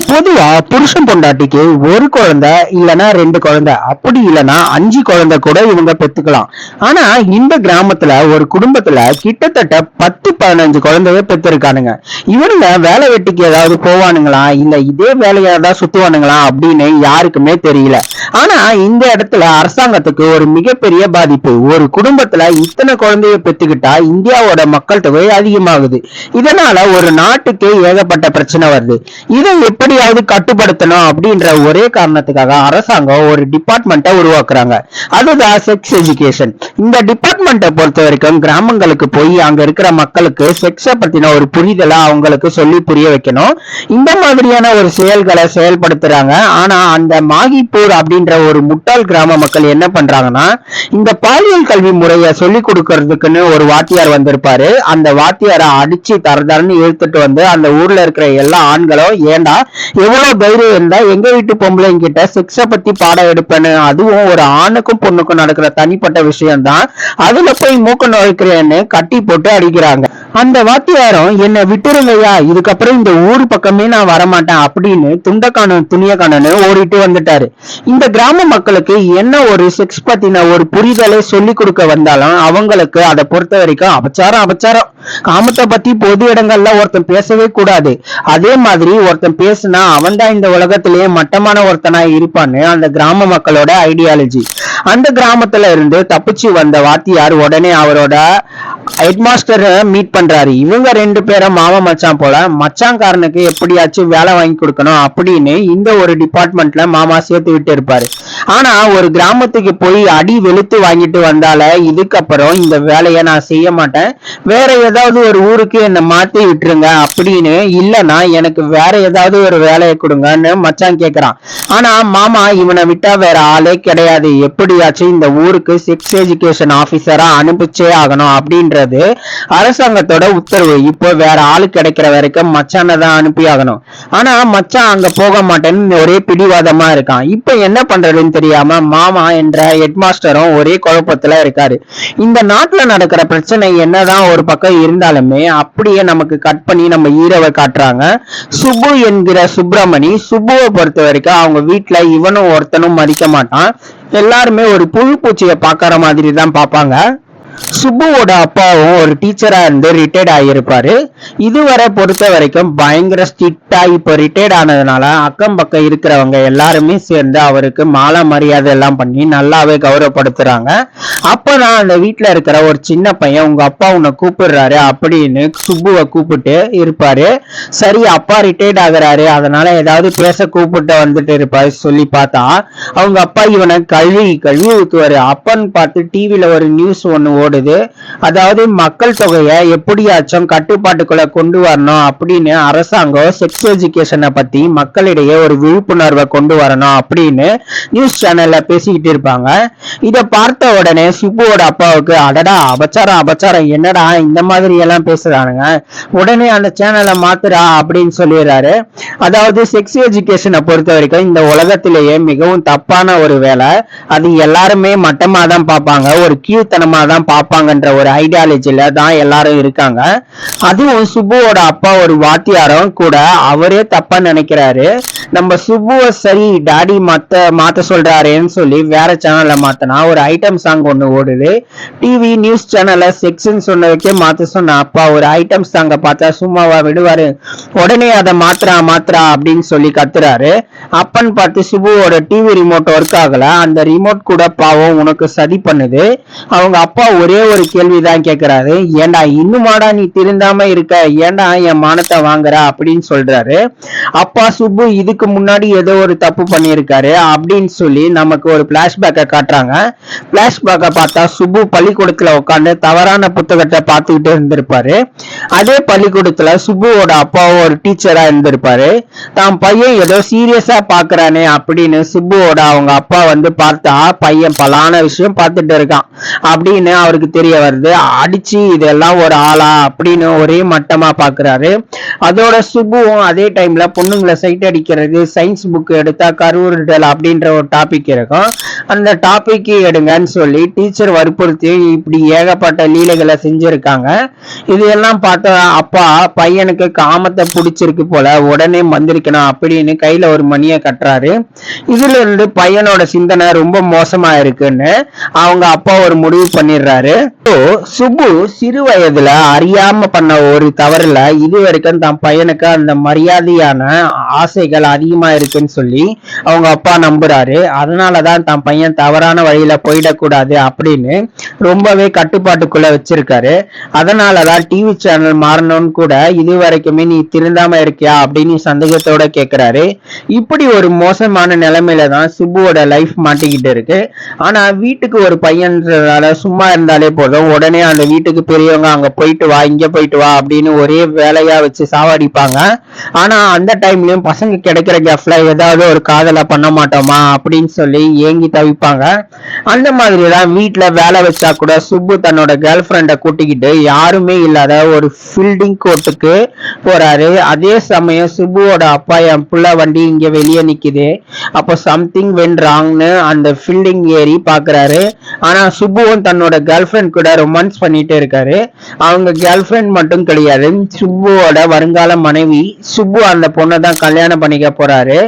பொதுவா புருஷன் பொண்டாட்டிக்கு ஒரு குழந்தை இல்லனா ரெண்டு குழந்தை அப்படி இல்லனா 5 குழந்தை கூட இவங்க பெத்துக்கலாம். ஆனா இந்த கிராமத்துல ஒரு குடும்பத்துல கிட்டத்தட்ட 10-15 குழந்தைய பெற்றிருக்கானுங்க. இவனுங்க வேலை வெட்டிக்கு ஏதாவது போவானுங்களா இல்ல இதே வேலையா தான் சுத்துவானுங்களா அப்படின்னு யாருக்குமே தெரியல. ஆனா இந்த இடத்துல அரசாங்கத்துக்கு ஒரு மிகப்பெரிய பாதிப்பு. ஒரு குடும்பத்துல இத்தனை குழந்தைய பெத்துக்கிட்டா இந்தியாவோட மக்கள் தொகை அதிகமாகுது. இதனால ஒரு நாட்டுக்கே ஏகப்பட்ட பிரச்சனை வருது. இதை எப்படியாவது கட்டுப்படுத்தணும் அப்படின்ற ஒரே காரணத்துக்காக அரசாங்கம் ஒரு டிபார்ட்மெண்ட்டை உருவாக்குறாங்க. அதுதான் செக்ஸ் எஜுகேஷன். இந்த டிபார்ட்மெண்ட்டை பொறுத்த வரைக்கும் கிராமங்களுக்கு போய் அங்க இருக்கிற மக்களுக்கு செக்ஸை பத்தின ஒரு புரிதலை அவங்களுக்கு சொல்லி புரிய வைக்கணும். இந்த மாதிரியான ஒரு செயல்களை செயல்படுத்துறாங்க. ஆனா அந்த மாகிப்பூர் அப்படின்ற ஒரு முட்டாள் கிராம மக்கள் என்ன பண்றாங்கன்னா, இந்த பாலியல் கல்வி முறையை சொல்லி கொடுக்கறதுக்குன்னு ஒரு வாத்தியார் வந்திருப்பாரு. அந்த வாத்தியாரை அடிச்சு தரதரன்னு இழுத்துட்டு வந்து அந்த ஊர்ல இருக்கிற எல்லா ஆண்களும், ஏண்டா எவ்வளவு தைரியம் இருந்தா எங்க வீட்டு பொம்பளைங்க கிட்ட செக்ஸ பத்தி பாடம் எடுப்பேன்னு, அதுவும் ஒரு ஆணுக்கும் பொண்ணுக்கும் நடக்கிற தனிப்பட்ட விஷயம் தான், அதுல போய் மூக்க நுழைக்கிறேன்னு கட்டி போட்டு அடிக்கிறாங்க. அந்த வாத்தியாரம் என்ன விட்டுருங்கய்யா, இதுக்கப்புறம் இந்த ஊர் பக்கமே நான் வரமாட்டேன் அப்படின்னு துண்டக்கானன் துணியக்கானு ஓடிட்டு வந்துட்டாரு. இந்த கிராம மக்களுக்கு என்ன ஒரு செக்ஸ் பத்தின ஒரு புரிதலை சொல்லி கொடுக்க வந்தாலும் அவங்களுக்கு அதை பொறுத்த வரைக்கும் அபச்சாரம் அபச்சாரம். காமத்தை பத்தி பொது இடங்கள்ல ஒருத்தன் பேசவே கூடாது. அதே மாதிரி ஒருத்தன் பேசுனா அவன் தான் இந்த உலகத்திலேயே மட்டமான ஒருத்தனா இருப்பான்னு அந்த கிராம மக்களோட ஐடியாலஜி. அந்த கிராமத்துல இருந்து தப்பிச்சு வந்த வாத்தியார் உடனே அவரோட ஹெட்மாஸ்டர் மீட் பண்றாரு. இவங்க ரெண்டு பேரும் மாமா மச்சான் போல. மச்சான்காரனுக்கு எப்படியாச்சும் வேலை வாங்கி கொடுக்கணும் அப்படின்னு இந்த ஒரு டிபார்ட்மெண்ட்ல மாமா சேர்த்து விட்டு இருப்பாரு. ஆனா ஒரு கிராமத்துக்கு போய் அடி வெளுத்து வாங்கிட்டு வந்தால இதுக்கப்புறம் இந்த வேலையை நான் செய்ய மாட்டேன், வேற ஏதாவது ஒரு ஊருக்கு என்ன மாத்தி விட்டுருங்க அப்படின்னு, இல்லைன்னா எனக்கு வேற ஏதாவது ஒரு வேலையை கொடுங்கன்னு மச்சான் கேக்குறான். ஆனா மாமா இவனை விட்டா வேற ஆளே கிடையாது, எப்படியாச்சும் இந்த ஊருக்கு செக்ஸ் எஜுகேஷன் ஆபீசரா அனுப்பிச்சே ஆகணும் அப்படின்றது அரசாங்கத்தோட உத்தரவு. இப்போ வேற ஆளு கிடைக்கிற வரைக்கும் மச்சான தான் அனுப்பி ஆகணும். ஆனா மச்சான் அங்க போக மாட்டேன்னு ஒரே பிடிவாதமா இருக்கான். இப்ப என்ன பண்றதுன்னு தெரியாம மாமா என்ற ஹெட்மாஸ்டரும் ஒரே குழப்பத்துல இருக்காரு. இந்த நாட்டுல நடக்கிற பிரச்சனை என்னதான் ஒரு பக்கம் இருந்தாலுமே அப்படியே நமக்கு கட் பண்ணி நம்ம ஹீரோவை காட்டுறாங்க. சுப்பு என்கிற சுப்பிரமணி. சுப்புவை பொறுத்த வரைக்கும் அவங்க வீட்டுல இவனும் ஒருத்தனும் மதிக்க மாட்டான். எல்லாருமே ஒரு புழு பூச்சியை பாக்குற மாதிரி தான் பார்ப்பாங்க. சுப்புவோட அப்பாவும் ஒரு டீச்சரா இருந்து ரிட்டையர்ட் ஆகியிருப்பாரு. இதுவரை பொறுத்த வரைக்கும் பயங்கர ஸ்ட்ரிக்டா இப்போ ரிட்டையர்ட் ஆனதுனால அக்கம் பக்கம் இருக்கிறவங்க எல்லாருமே சேர்ந்து அவருக்கு மாலை மரியாதை எல்லாம் பண்ணி நல்லாவே கௌரவப்படுத்துறாங்க. அப்பதான் அந்த வீட்டுல இருக்கிற ஒரு சின்ன பையன், உங்க அப்பா உன்னை கூப்பிடுறாரு அப்படின்னு சுப்புவை கூப்பிட்டு இருப்பாரு. சரி அப்பா ரிட்டையர்ட் ஆகுறாரு அதனால ஏதாவது பேச கூப்பிட்டு வந்துட்டு இருப்பாரு. சொல்லி பார்த்தா அவங்க அப்பா இவனை கழுவி கழுவி ஊத்துவாரு. அப்பன்னு பார்த்து டிவில ஒரு நியூஸ் ஒண்ணு ஓடுது. அதாவது மக்கள் தொகையை எப்படியாச்சும் கட்டுப்பாட்டுக்குள்ள கொண்டு வரணும் அப்படின்னு அரசாங்கம் செக்ஸ் எஜுகேஷனை பத்தி மக்களிடையே ஒரு விழிப்புணர்வை கொண்டு வரணும் அப்படின்னு நியூஸ் சேனல்ல பேசிக்கிட்டு இருப்பாங்க. இதை பார்த்த உடனே சுப்புவோட அப்பாவுக்கு, அடடா அபச்சாரம் அபச்சாரம், என்னடா இந்த மாதிரி எல்லாம் பேசுறானுங்க, உடனே அந்த சேனலை மாத்துறா அப்படின்னு சொல்லிடுறாரு. அதாவது செக்ஸ் எஜுகேஷனை பொறுத்த வரைக்கும் இந்த உலகத்திலேயே மிகவும் தப்பான ஒரு வேலை. அது எல்லாருமே மட்டமா தான் பார்ப்பாங்க, ஒரு கீழ்த்தனமா தான் பார்ப்பாங்கன்ற ஒரு ஐடியாலஜில தான் எல்லாரும் இருக்காங்க. அதுவும் சுப்புவோட அப்பா ஒரு வாத்தியாரும் கூட அவரே தப்பா நினைக்கிறாரு. நம்ம சுப்புவை சரி டாடி மாத்த சொல்றாருன்னு சொல்லி வேற சேனல்ல மாத்தினா ஒரு ஐட்டம் சாங் ஒண்ணு ஓடுது. டிவி நியூஸ் சேனல்ல செக்ஷன் சொன்னதுக்கே மாத்த சொன்ன அப்பா ஒரு ஐட்டம் சாங்க பார்த்தா சும்மாவா விடுவாரு, உடனே அதை மாத்திரா அப்படின்னு சொல்லி கத்துறாரு. அப்பன்னு பார்த்து சுப்புவோட டிவி ரிமோட் ஒர்க் ஆகல. அந்த ரிமோட் கூட பாவம் உனக்கு சதி பண்ணுது. அவங்க அப்பா ஒரே ஒரு கேள்விதான் கேக்குறாரு, ஏண்டா இன்னுமாடா நீ திருந்தாம இருக்க, ஏண்டா என் மானத்தை வாங்குற அப்படின்னு சொல்றாரு. அப்பா சுப்பு இதுக்கு முன்னாடி ஏதோ ஒரு தப்பு பண்ணியிருக்காரு அப்படின்னு சொல்லி நமக்கு ஒரு பிளாஷ்பேக்கை காட்டுறாங்க. பிளாஷ்பேக்கை பார்த்தா சுப்பு பள்ளிக்கூடத்துல உட்காந்து தவறான புத்தகத்தை பார்த்துக்கிட்டு இருந்திருப்பாரு. அதே பள்ளிக்கூடத்துல சுப்புவோட அப்பாவும் ஒரு டீச்சரா இருந்திருப்பாரு. தான் பையன் ஏதோ சீரியஸா பாக்குறானே அப்படின்னு சுப்புவோட அவங்க அப்பா வந்து பார்த்தா பையன் பலான விஷயம் பார்த்துட்டு இருக்கான் அப்படின்னு அவருக்கு தெரிய வருது. அடிச்சு இதெல்லாம் ஒரு ஆளா அப்படின்னு ஒரே மட்டமா பாக்குறாரு. அதோட சுப்புவும் அதே டைம்ல பொண்ணுங்களை சைட் அடிக்கிறது, சயின்ஸ் புக் எடுத்தா கருவுறுதல் அப்படின்ற ஒரு டாபிக் இருக்கும். அந்த டாபிக் எடுங்கன்னு சொல்லி டீச்சர் வற்புறுத்தி இப்படி ஏகப்பட்ட லீலைகளை செஞ்சிருக்காங்க. இதெல்லாம் பார்த்த அப்பா பையனுக்கு காமத்தை பிடிச்சிருக்கு போல, உடனே மந்திரிக்கணும் அப்படின்னு கையில ஒரு மணியை கட்டுறாரு. இதுல இருந்து பையனோட சிந்தனை ரொம்ப மோசமா இருக்குன்னு அவங்க அப்பா ஒரு முடிவு பண்ணிடுறாரு. சுப்பு சிறு வயதுல அறியாம பண்ண ஒரு தவறுல இது வரைக்கும் தன் பையனுக்கு அந்த மரியாதையான ஆசைகள் அதிகமா இருக்குன்னு சொல்லி அவங்க அப்பா நம்புறாரு. அதனாலதான் தன் பையன் தவறான வழியில போயிடக்கூடாது அப்படின்னு ரொம்பவே கட்டுப்பாட்டுக்குள்ள வச்சிருக்காரு. அதனாலதான் டிவி சேனல் மாறணும்னு கூட இது வரைக்குமே நீ திருந்தாம இருக்கியா அப்படின்னு சந்தேகத்தோட கேக்குறாரு. இப்படி ஒரு மோசமான நிலைமையில தான் சுப்புவோட லைஃப் மாட்டிக்கிட்டு இருக்கு. ஆனா வீட்டுக்கு ஒரு பையன்றதால சும்மா இருந்தாலே போதும், உடனே அந்த வீட்டுக்கு பெரியவங்க அங்க போயிட்டு வா இங்க போயிட்டு வா அப்படின்னு ஒரே வேலையா வச்சு சாவடிப்பாங்க. ஆனா அந்த டைம்லயும் பசங்க கிடைக்கிற கேப்ல ஏதாவது ஒரு காதலை பண்ண மாட்டோமா அப்படின்னு சொல்லி ஏங்கி தவிப்பாங்க. அந்த மாதிரிதான் வீட்டுல வேலை வச்சா கூட சுப்பு தன்னோட கேர்ள் ஃப்ரெண்டை கூட்டிக்கிட்டு யாருமே இல்லாத ஒரு ஃபீல்டிங் கோர்ட்டுக்கு போறாரு. அதே சமயம் சுப்புவோட அப்பா என் புள்ள வண்டி இங்க வெளியே நிக்குது, அப்போ சம்திங் வென்ட் ராங்னு அந்த ஃபீல்டிங் ஏறி பாக்குறாரு. ஆனா சுப்புவும் தன்னோட கேர்ள் ஃப்ரெண்ட் கூட ரொமான்ஸ் பண்ணிட்டு இருக்காரு. அவங்க கேர்ள் ஃப்ரெண்ட் மட்டும் கிடையாது, சுப்புவோட வருங்கால மனைவி. சுப்பு அந்த பொண்ணை தான் கல்யாணம் பண்ணிக்க போறாரு.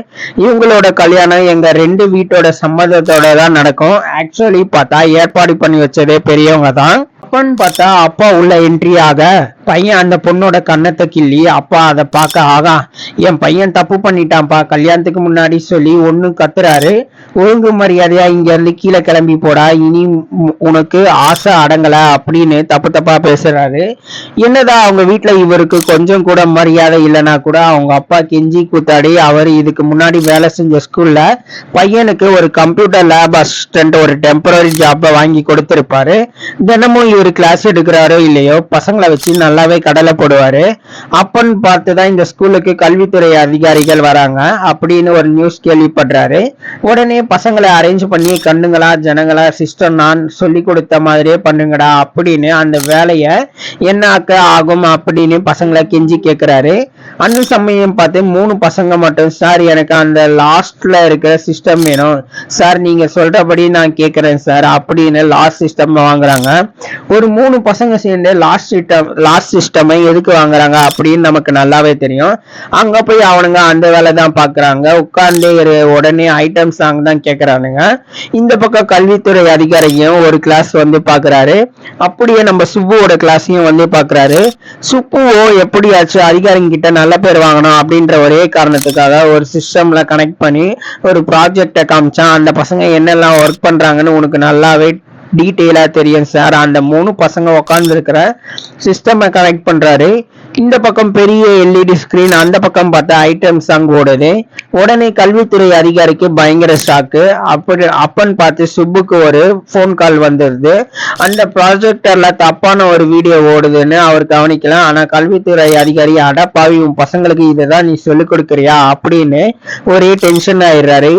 இவங்களோட கல்யாணம் எங்க ரெண்டு வீட்டோட சம்மதத்தோட தான் நடக்கும். ஆக்சுவலி பார்த்தா ஏற்பாடு பண்ணி வச்சதே பெரியவங்க தான். அப்பன்னு பார்த்தா அப்பா உள்ள என்ட்ரி ஆக பையன் அந்த பொண்ணோட கண்ணத்தை கிள்ளி அப்பா அதை பார்க்க ஆகா என் பையன் தப்பு பண்ணிட்டான்ப்பா கல்யாணத்துக்கு முன்னாடி சொல்லி ஒண்ணு கத்துறாரு. ஒழுங்கு மரியாதையா இங்க இருந்து கீழே கிளம்பி போடா, இனி உனக்கு ஆசை அடங்கல அப்படின்னு தப்பு தப்பா பேசுறாரு. என்னதான் அவங்க வீட்டுல இவருக்கு கொஞ்சம் கூட மரியாதை இல்லைன்னா கூட அவங்க அப்பா கெஞ்சி கூத்தாடி அவர் இதுக்கு முன்னாடி வேலை செஞ்ச ஸ்கூல்ல பையனுக்கு ஒரு கம்ப்யூட்டர் லேப் அசிஸ்டன்ட் ஒரு டெம்பரரி ஜாப்பை வாங்கி கொடுத்திருப்பாரு. தினமும் இவர் கிளாஸ் எடுக்கிறாரோ இல்லையோ பசங்களை வச்சு நல்லாவே கடலை போடுவாரு. அப்பன்னு பார்த்துதான் இந்த ஸ்கூலுக்கு கல்வித்துறை அதிகாரிகள் வராங்க அப்படின்னு ஒரு நியூஸ் கேள்விப்படுறாரு. உடனே பசங்களை அரேஞ்ச் பண்ணி கண்ணுங்களா ஜனங்களா சிஸ்டம் நான் சொல்லி கொடுத்த மாதிரியே பண்ணுங்கடா அப்படின்னு அந்த வேலைய என்ன ஆகும் அப்படின்னு பசங்களை கெஞ்சி கேட்கிறாரு. அந்த சமயம் பார்த்து 3 பசங்க மட்டும் சார் எனக்கு அந்த லாஸ்ட்ல இருக்கிற சிஸ்டம் வேணும் சார், நீங்க சொல்றபடி நான் கேட்கிறேன் சார் அப்படின்னு லாஸ்ட் சிஸ்டம் வாங்குறாங்க. ஒரு 3 பசங்க சேர்ந்து லாஸ்ட் சிஸ்டமை எதுக்கு வாங்குறாங்க அப்படின்னு நமக்கு நல்லாவே தெரியும். அங்க போய் அவனுங்க அந்த வேலை தான் பாக்குறாங்க. உட்கார்ந்து உடனே ஐட்டம் சாங் தான் கேக்குறானுங்க. இந்த பக்கம் கல்வித்துறை அதிகாரியும் ஒரு கிளாஸ் வந்து பாக்குறாரு. அப்படியே நம்ம சுப்புவோட கிளாஸையும் வந்து பாக்குறாரு. சுப்புவோ எப்படியாச்சும் அதிகாரிங்க கிட்ட நல்ல பேர் வாங்கணும் அப்படின்ற ஒரே காரணத்துக்காக ஒரு சிஸ்டம்ல கனெக்ட் பண்ணி ஒரு ப்ராஜெக்டை காமிச்சான். அந்த பசங்க என்னெல்லாம் ஒர்க் பண்றாங்கன்னு உனக்கு நல்லாவே டீட்டெயிலா தெரியும் சார். அந்த 3 பசங்க உட்கார்ந்து இருக்கிற சிஸ்டம் கனெக்ட் பண்றாரு. இந்த பக்கம் பெரிய எல்இடி ஸ்கிரீன், அந்த பக்கம் பார்த்தா ஐட்டம் சாங் ஓடுது. உடனே கல்வித்துறை அதிகாரிக்கு பயங்கர ஷாக்கு. அப்பன்னு பார்த்து சுப்புக்கு ஒரு போன் கால் வந்துருது. அந்த ப்ராஜெக்டர்ல தப்பான ஒரு வீடியோ ஓடுதுன்னு அவர் கவனிக்கலாம். ஆனா கல்வித்துறை அதிகாரி அடப்பாவி உன் பசங்களுக்கு இதுதான் நீ சொல்லிக் கொடுக்குறியா அப்படின்னு ஒரே டென்ஷன் ஆயிடுறாரு.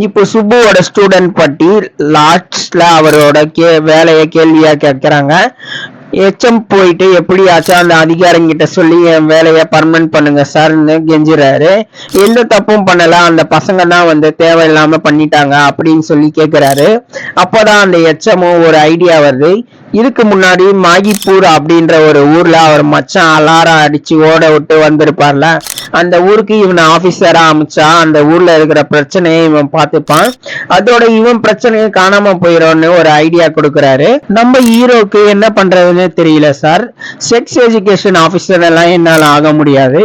இப்போ சுப்புவோட ஸ்டூடெண்ட் பட்டி லாஸ்ட்ல அவரோட வேலையை கேள்வியா கேட்கிறாங்க. எச்எம் போயிட்டு எப்படியாச்சும் அந்த அதிகாரிங்கிட்ட சொல்லி என் வேலையை பர்மனன்ட் பண்ணுங்க சார்னு கெஞ்சுறாரு. எந்த தப்பும் பண்ணல, அந்த பசங்க தான் வந்து தேவையில்லாம பண்ணிட்டாங்க அப்படின்னு சொல்லி கேட்கிறாரு. அப்போதான் அந்த எச்எம்மும் ஒரு ஐடியா வருது. இதுக்கு முன்னாடி மாகிப்பூர் அப்படின்ற ஒரு ஊர்ல அவர் மச்சான் அலாரம் அடிச்சு ஓட விட்டு வந்திருப்பார்ல, அந்த ஊருக்கு இவனை ஆபீசரா அமைச்சா அந்த ஊர்ல இருக்கிற பிரச்சனையை இவன் பார்த்துப்பான். அதோட இவன் பிரச்சனையை காணாம போயிடும்னு ஒரு ஐடியா கொடுக்கறாரு. நம்ம ஹீரோக்கு என்ன பண்றதுன்னு தெரியல சார். செக்ஸ் எஜுகேஷன் ஆபீசர் எல்லாம் என்னால ஆக முடியாது,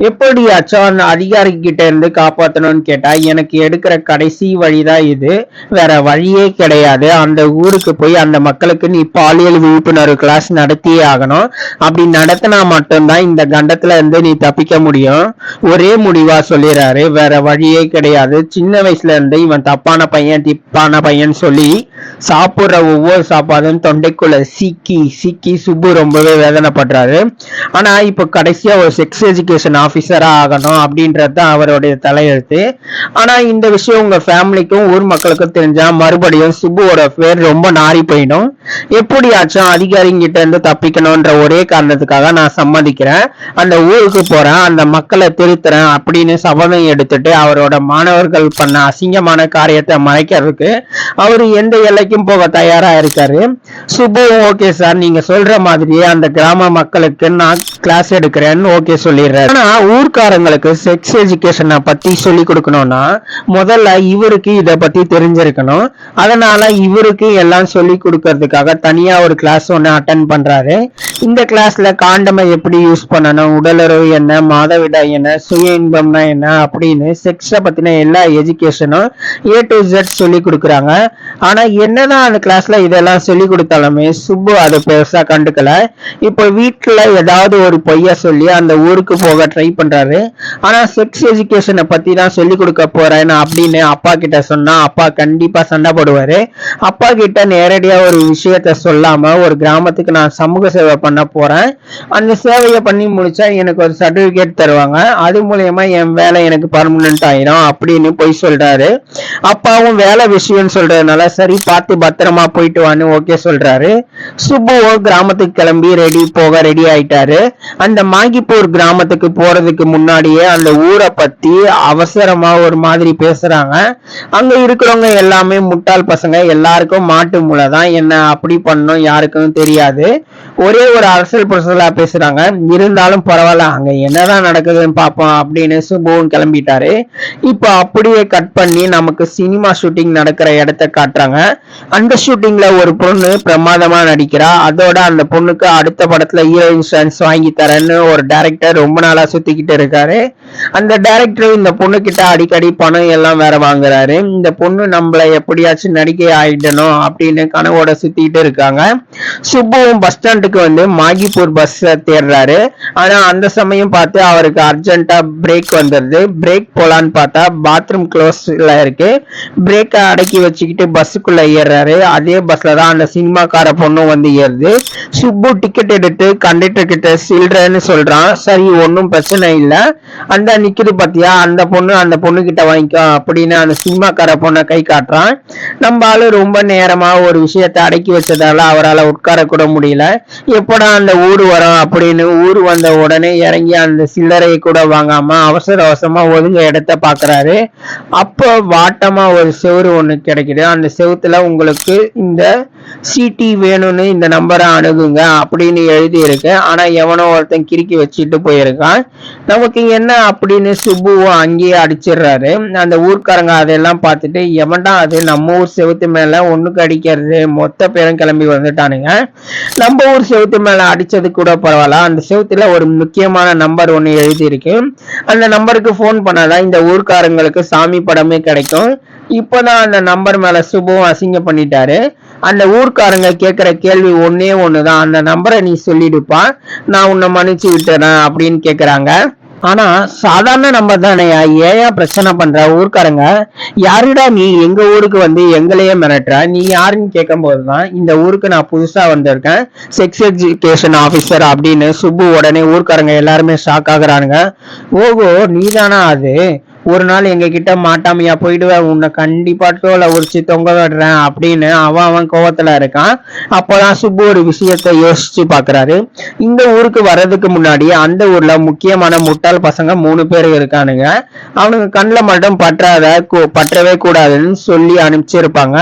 எப்படியாச்சும் அந்த அதிகாரி கிட்ட இருந்து காப்பாத்தணும்னு கேட்டா எனக்கு எடுக்கிற கடைசி வழிதான் இது, வேற வழியே கிடையாது. அந்த ஊருக்கு போய் அந்த மக்களுக்கு நீ பாலியல் விழிப்புணர்வு கிளாஸ் நடத்தியே ஆகணும். அப்படி நடத்தினா மட்டும்தான் இந்த கண்டத்துல இருந்து நீ தப்பிக்க முடியும். ஒரே முடிவா சொல்லிடுறாரு, வேற வழியே கிடையாது. சின்ன வயசுல இருந்து இவன் தப்பான பையன் திப்பான பையன் சொல்லி சாப்பிடுற ஒவ்வொரு சாப்பாடும் தொண்டைக்குள்ள சிக்கி சிக்கி சுப்பு ரொம்பவே வேதனைப்படுறாரு. ஆனா இப்ப கடைசியா ஒரு செக்ஸ் எஜுகேஷன் ஆபீசரா ஆகணும் அப்படின்றது தான் அவருடைய தலையெழுத்து. ஆனா இந்த விஷயம் உங்க ஃபேமிலிக்கும் ஊர் மக்களுக்கும் தெரிஞ்சா மறுபடியும் சுப்புவோட பேர் ரொம்ப நாறி போயிடும். எப்படியாச்சும் அதிகாரிங்கிட்ட இருந்து தப்பிக்கணும்ன்ற ஒரே காரணத்துக்காக நான் சம்மதிக்கிறேன், அந்த ஊருக்கு போறேன், அந்த மக்களை திருத்துறேன் அப்படின்னு சபதம் எடுத்துட்டு அவரோட மாணவர்கள் பண்ண அசிங்கமான காரியத்தை மறைக்கிறதுக்கு அவரு எந்த எல்லைக்கும் போக தயாரா இருக்காரு. சுப்புவும் ஓகே சார், நீங்க சொல்ற மாதிரியே அந்த கிராம மக்களுக்கு நான் கிளாஸ் எடுக்கிறேன்னு ஓகே சொல்லிடுறாரு. ஆனா ஊர்க்காரங்களுக்கு செக்ஸ் எஜுகேஷனை பத்தி சொல்லி கொடுக்கணும்னா முதல்ல இவருக்கு இத பத்தி தெரிஞ்சிருக்கணும். அதனால இவருக்கு எல்லாம் சொல்லி கொடுக்கறதுக்காக தனியா ஒரு கிளாஸ் ஒன்னு அட்டன் பண்றாரு. இந்த கிளாஸ்ல காண்டமை எப்படி யூஸ் பண்ணணும், உடலுறவு என்ன, மாதவிடாய் என்ன, சுய இன்பம்னா என்ன அப்படின்னு செக்ஸ பத்தின எல்லா எஜுகேஷனும் A to Z சொல்லி கொடுக்குறாங்க. ஆனா என்னதான் அந்த கிளாஸ்ல இதெல்லாம் சொல்லி கொடுத்தாலுமே சுப்பு அதை பெருசா கண்டுக்கல. இப்போ வீட்டுல ஏதாவது ஒரு பொய்ய சொல்லி அந்த ஊருக்கு போக ட்ரை பண்றாரு. ஆனா செக்ஸ் எஜுகேஷனை பத்தி தான் சொல்லி கொடுக்க போறேன் அப்படின்னு அப்பா கிட்ட சொன்னா அப்பா கண்டிப்பா சண்டை போடுவாரு. அப்பா கிட்ட நேரடியா ஒரு விஷயத்த சொல்லாம ஒரு கிராமத்துக்கு நான் சமூக சேவை பண்ண போறேன், அந்த சேவையை பண்ணி முடிச்சா எனக்கு ஒரு சர்டிபிகேட் தருவாங்க, அது மூலயமா என் வேலை எனக்கு பர்மனன்ட் ஆயிடும் அப்படின்னு போய் சொல்றாரு. அப்பாவும் வேலை விஷயம் சொல்றதுனால சரி பார்த்து பத்திரமா போயிட்டு வான்னு ஓகே சொல்றாரு. சுப்புவோ கிராமத்துக்கு கிளம்பி ரெடி ஆயிட்டாரு. அந்த மாகிப்பூர் கிராமத்துக்கு போறதுக்கு முன்னாடியே அந்த ஊரை பத்தி அவசரமா ஒரு மாதிரி பேசுறாங்க. அங்க இருக்கிறவங்க எல்லாமே முட்டாள் பசங்க, எல்லாருக்கும் மாட்டு மூளை தான், என்ன அப்படி பண்ணும் யாருக்கும் தெரியாது, ஒரே ஒரு அரசல் புரசலா பேசுறாங்க, இருந்தாலும் பரவாயில்ல அங்க என்னதான் நடக்குதுன்னு பார்ப்போம் அப்படின்னு சுப்புவும் கிளம்பிட்டாரு. இப்போ அப்படியே கட் பண்ணி நமக்கு சினிமா ஷூட்டிங் நடக்கிற இடத்த காட்டுறாங்க. அந்த ஷூட்டிங்ல ஒரு பொண்ணு பிரமாதமா நடிக்கிறா. அதோட அந்த பொண்ணுக்கு அடுத்த படத்துல ஹீரோயின் சான்ஸ் வாங்கி தரேன்னு ஒரு டைரக்டர் ரொம்ப நாளா சுத்திக்கிட்டு இருக்காரு. அந்த டைரக்டர் இந்த பொண்ணு கிட்ட அடிக்கடி பணம் எல்லாம் வேற வாங்குறாரு. இந்த பொண்ணு நம்மள எப்படியாச்சும் நடிகை ஆயிடணும் அப்படின்னு கனவோட சுத்திட்டு இருக்காங்க. சுப்புவும் பஸ் ஸ்டாண்டுக்கு வந்து மாகிப்பூர் பஸ் தேடுறாரு. ஆனா அந்த சமயம் பார்த்து அவருக்கு அர்ஜென்ட்டா பிரேக் வந்துருது. பிரேக் போலான்னு பார்த்தா பாத்ரூம் க்ளோஸ்ல இருக்கு. பிரேக்கை அடக்கி வச்சுக்கிட்டு பஸ்ஸுக்குள்ள ஏறாரு. அதே பஸ்ல தான் அந்த சினிமாக்கார பொண்ணும் வந்து ஏறுது. சுப்பு டிக்கெட் எடுத்து கண்டக்டர் கிட்ட சில்றன்னு சொல்றான். சரி ஒன்னும் பிரச்சனை இல்ல, அந்த நிக்குது பாத்தியா அந்த பொண்ணு கிட்ட வாங்கிக்கோ அப்படின்னு அந்த சினிமாக்கார பொண்ணை கை காட்டுறான். நம்ம ஆளு ரொம்ப நேரமா ஒரு விஷயத்தை அடக்கி வச்சதால அவரால் உட்கார கூட முடியல. எப்படா அந்த ஊர் வரும் அப்படின்னு ஊர் வந்த உடனே இறங்கி அந்த சில்லறையை கூட வாங்காம அவசர அவசரமா ஒதுங்க இடத்த பாக்குறாரு. அப்போ வாட்டமா ஒரு செவுறு ஒண்ணு கிடைக்குது. அந்த செவுத்துல உங்களுக்கு இந்த சிடி வேணும்னு இந்த நம்பரை அணுகுங்க அப்படின்னு எழுதி இருக்கு. ஆனா எவனோ ஒருத்தன் கிறுக்கி வச்சுட்டு போயிருக்கான். நமக்கு என்ன அப்படின்னு சுப்புவும் அங்கேயே அடிச்சிடுறாரு. அந்த ஊர்க்காரங்க அதெல்லாம் பார்த்துட்டு எவன்டா அது நம்ம ஊர் செவுத்து மேல ஒண்ணுக்கு அடிக்கிறது, மொத்த பேரும் கிளம்பி வந்துட்டானுங்க. நம்ம ஊர் செவுத்து மேல அடிச்சது கூட பரவாயில்ல, அந்த செவுத்துல ஒரு முக்கியமான நம்பர் ஒண்ணு எழுதி இருக்கு. அந்த நம்பருக்கு போன் பண்ணாதான் இந்த ஊர்க்காரங்களுக்கு சாமி படமே கிடைக்கும். இப்பதான் அந்த நம்பர் மேல சுபுவும் அசிங்க பண்ணிட்டாரு. அந்த ஊர்க்காரங்க கேக்குற கேள்வி ஒன்னே ஒண்ணுதான், அந்த நம்பரை நீ சொல்லிடுப்பா, நான் உன்னை மன்னிச்சு விட்டுறேன் அப்படின்னு கேக்குறாங்க. ஆனா சாதாரண நம்பர் தானே, ஏன் பிரச்சனை பண்ற? ஊர்க்காரங்க யாருடா நீ எங்க ஊருக்கு வந்து எங்களையே மிரட்டுற, நீ யாருன்னு கேட்கும் போதுதான் இந்த ஊருக்கு நான் புதுசா வந்திருக்கேன், செக்ஸ் எஜுகேஷன் ஆபீசர் அப்படின்னு சுப்பு உடனே ஊர்க்காரங்க எல்லாருமே ஷாக் ஆகுறானுங்க. ஓஹோ நீதானா அது, ஒரு நாள் எங்க கிட்ட மாட்டாமையா போயிடுவேன், உன்னை கண்டிப்பா தோலை உரிச்சு தொங்க விடுறேன் அப்படின்னு அவன் கோவத்துல இருக்கான். அப்பதான் சுப்பு ஒரு விஷயத்த யோசிச்சு பாக்குறாரு. இந்த ஊருக்கு வர்றதுக்கு முன்னாடி அந்த ஊர்ல முக்கியமான முட்டாள் பசங்க 3 பேர் இருக்கானுங்க. அவனுக்கு கண்ணில் மட்டும் பற்றவே கூடாதுன்னு சொல்லி அனுப்பிச்சிருப்பாங்க.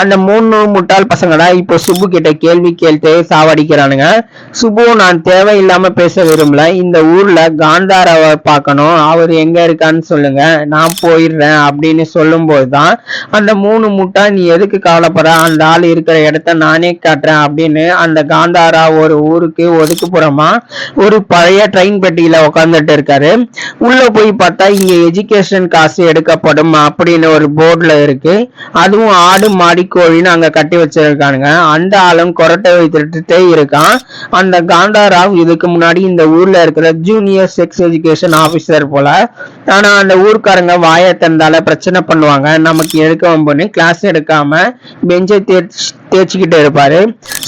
அந்த 3 முட்டாள் பசங்க தான் இப்போ சுப்பு கிட்ட கேள்வி கேட்டு சாவடிக்கிறானுங்க. சுப்பு நான் தேவையில்லாம பேச விரும்பல, இந்த ஊர்ல காந்தாராவை பார்க்கணும், அவர் எங்க இருக்கான்னு சொல்லுங்க, நான் போயிடுறேன் அப்படின்னு சொல்லும் போதுதான் அந்த 3 முட்டா நீ எதுக்கு கவலைப்படுற, அந்த ஆள் இருக்கிற இடத்த நானே காட்டுறேன் அப்படின்னு அந்த காந்தாரா ஒரு ஊருக்கு ஒதுக்குப்புறமா ஒரு பழைய ட்ரெயின் பெட்டியில உட்காந்துட்டு இருக்காரு. உள்ள போய் பார்த்தா இங்க எஜுகேஷன் காசு எடுக்கப்படும் அப்படின்னு ஒரு போர்டுல இருக்கு. அதுவும் ஆடு மாடி கோழின்னு அங்க கட்டி வச்சிருக்கானுங்க. அந்த ஆளும் கொரட்டை வைத்துட்டே இருக்கான். அந்த காந்தாராவ் இதுக்கு முன்னாடி இந்த ஊர்ல இருக்கிற ஜூனியர் செக்ஸ் எஜுகேஷன் ஆபீசர் போல. ஆனா அந்த ஊர்க்காரங்க வாயை தந்தால பிரச்சனை பண்ணுவாங்க, நமக்கு எடுக்க வம்புன்னு கிளாஸ் எடுக்காம பெஞ்சை தேய்ச்சிக்கிட்டு இருப்பாரு.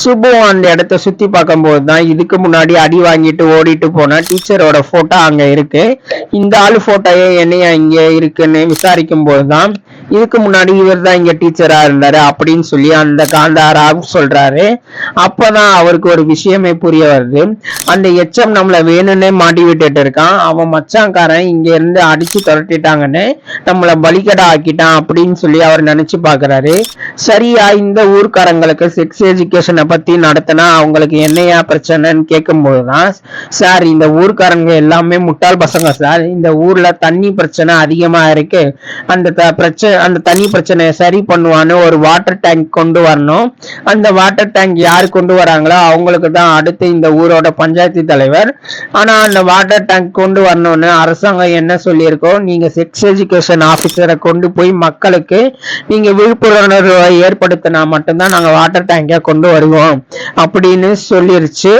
சுப்பு அந்த இடத்த சுத்தி பார்க்கும் போதுதான் இதுக்கு முன்னாடி அடி வாங்கிட்டு ஓடிட்டு போன டீச்சரோட போட்டோ அங்க இருக்கு. இந்த ஆளு போட்டோயே என்னையா இங்க இருக்குன்னு விசாரிக்கும் போதுதான் இதுக்கு முன்னாடி இவர் தான் இங்க டீச்சரா இருந்தாரு அப்படின்னு சொல்லி அந்த காந்தாரா சொல்றாரு. அப்பதான் அவருக்கு ஒரு விஷயமே புரிய வருது. அந்த எச்சம் நம்மள வேணும்னே மாட்டி விட்டுட்டு இருக்கான். அவன் மச்சாங்காரன் இங்க இருந்து அடிச்சு துரட்டிட்டாங்கன்னு நம்மள பலிக்கடா ஆக்கிட்டான் அப்படின்னு சொல்லி அவர் நினைச்சு பாக்குறாரு. சரியா இந்த ஊர்க்காரங்களுக்கு செக்ஸ் எஜுகேஷனை பத்தி நடத்தினா அவங்களுக்கு என்னையா பிரச்சனைன்னு கேட்கும் போதுதான், சார் இந்த ஊர்க்காரங்க எல்லாமே முட்டாள் பசங்க சார், இந்த ஊர்ல தண்ணி பிரச்சனை அதிகமா இருக்கு, அந்த தண்ணி பிரச்சனையை சரி பண்ணுவான்னு ஒரு வாட்டர் டேங்க் கொண்டு வரணும். அந்த வாட்டர் டேங்க் யார் கொண்டு வராங்களோ அவங்களுக்கு தான் அடுத்து இந்த ஊரோட பஞ்சாயத்து தலைவர். ஆனா அந்த வாட்டர் டேங்க் கொண்டு வரணும்னு அரசாங்கம் என்ன சொல்லியிருக்கோ, நீங்க செக்ஸ் எஜுகேஷன் ஆபீசரை கொண்டு போய் மக்களுக்கு நீங்க விழிப்புணர்வை ஏற்படுத்தினா மட்டும்தான் நாங்க வாட்டர் டேங்க கொண்டு வருவோம் அப்படின்னு சொல்லிருச்சு.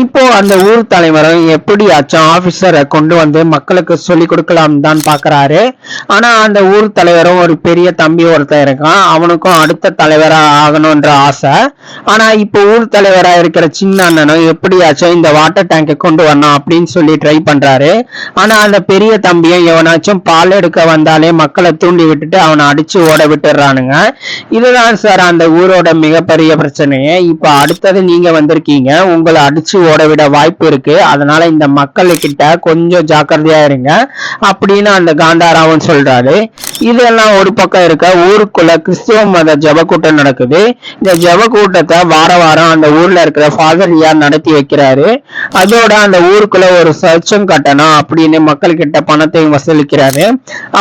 இப்போ அந்த ஊர் தலைவரும் எப்படியாச்சும் ஆபீசரை கொண்டு வந்து மக்களுக்கு சொல்லி கொடுக்கலாம் தான் பாக்குறாரு. ஆனா அந்த ஊர் தலைவரும் ஒரு பெரிய தம்பி ஒருத்தன் இருக்கான், அவனுக்கும் அடுத்த தலைவரா ஆகணும்ன்ற ஆசை. ஆனா இப்போ ஊர் தலைவரா இருக்கிற சின்ன அண்ணனும் எப்படியாச்சும் இந்த வாட்டர் டேங்கை கொண்டு வரணும் அப்படின்னு சொல்லி ட்ரை பண்றாரு. ஆனா அந்த பெரிய தம்பியும் எவனாச்சும் பால் எடுக்க வந்தாலே மக்களை தூண்டி விட்டுட்டு அவனை அடிச்சு ஓட விட்டுறானுங்க. இதுதான் சார் அந்த ஊரோட மிகப்பெரிய பிரச்சனையே. இப்ப அடுத்தது நீங்க வந்திருக்கீங்க, உங்களை அடிச்சு ஓட விட வாய்ப்பு இருக்கு, அதனால இந்த மக்கள்கிட்ட கொஞ்சம் ஜாக்கிரதையா இருங்க அப்படின்னு அந்த காந்தாராவும் சொல்றாரு. இதெல்லாம் ஒரு பக்கம் இருக்க, ஊருக்குள்ள கிறிஸ்துவ மத ஜப கூட்டம் நடக்குது. இந்த ஜப கூட்டத்தை வார வாரம் அந்த ஊர்ல இருக்கிற ஃபாதர் யார் நடத்தி வைக்கிறாரு. அதோட அந்த ஊருக்குள்ள ஒரு சர்ச்சும் கட்டணும் அப்படின்னு மக்கள் கிட்ட பணத்தையும் வசூலிக்கிறாரு.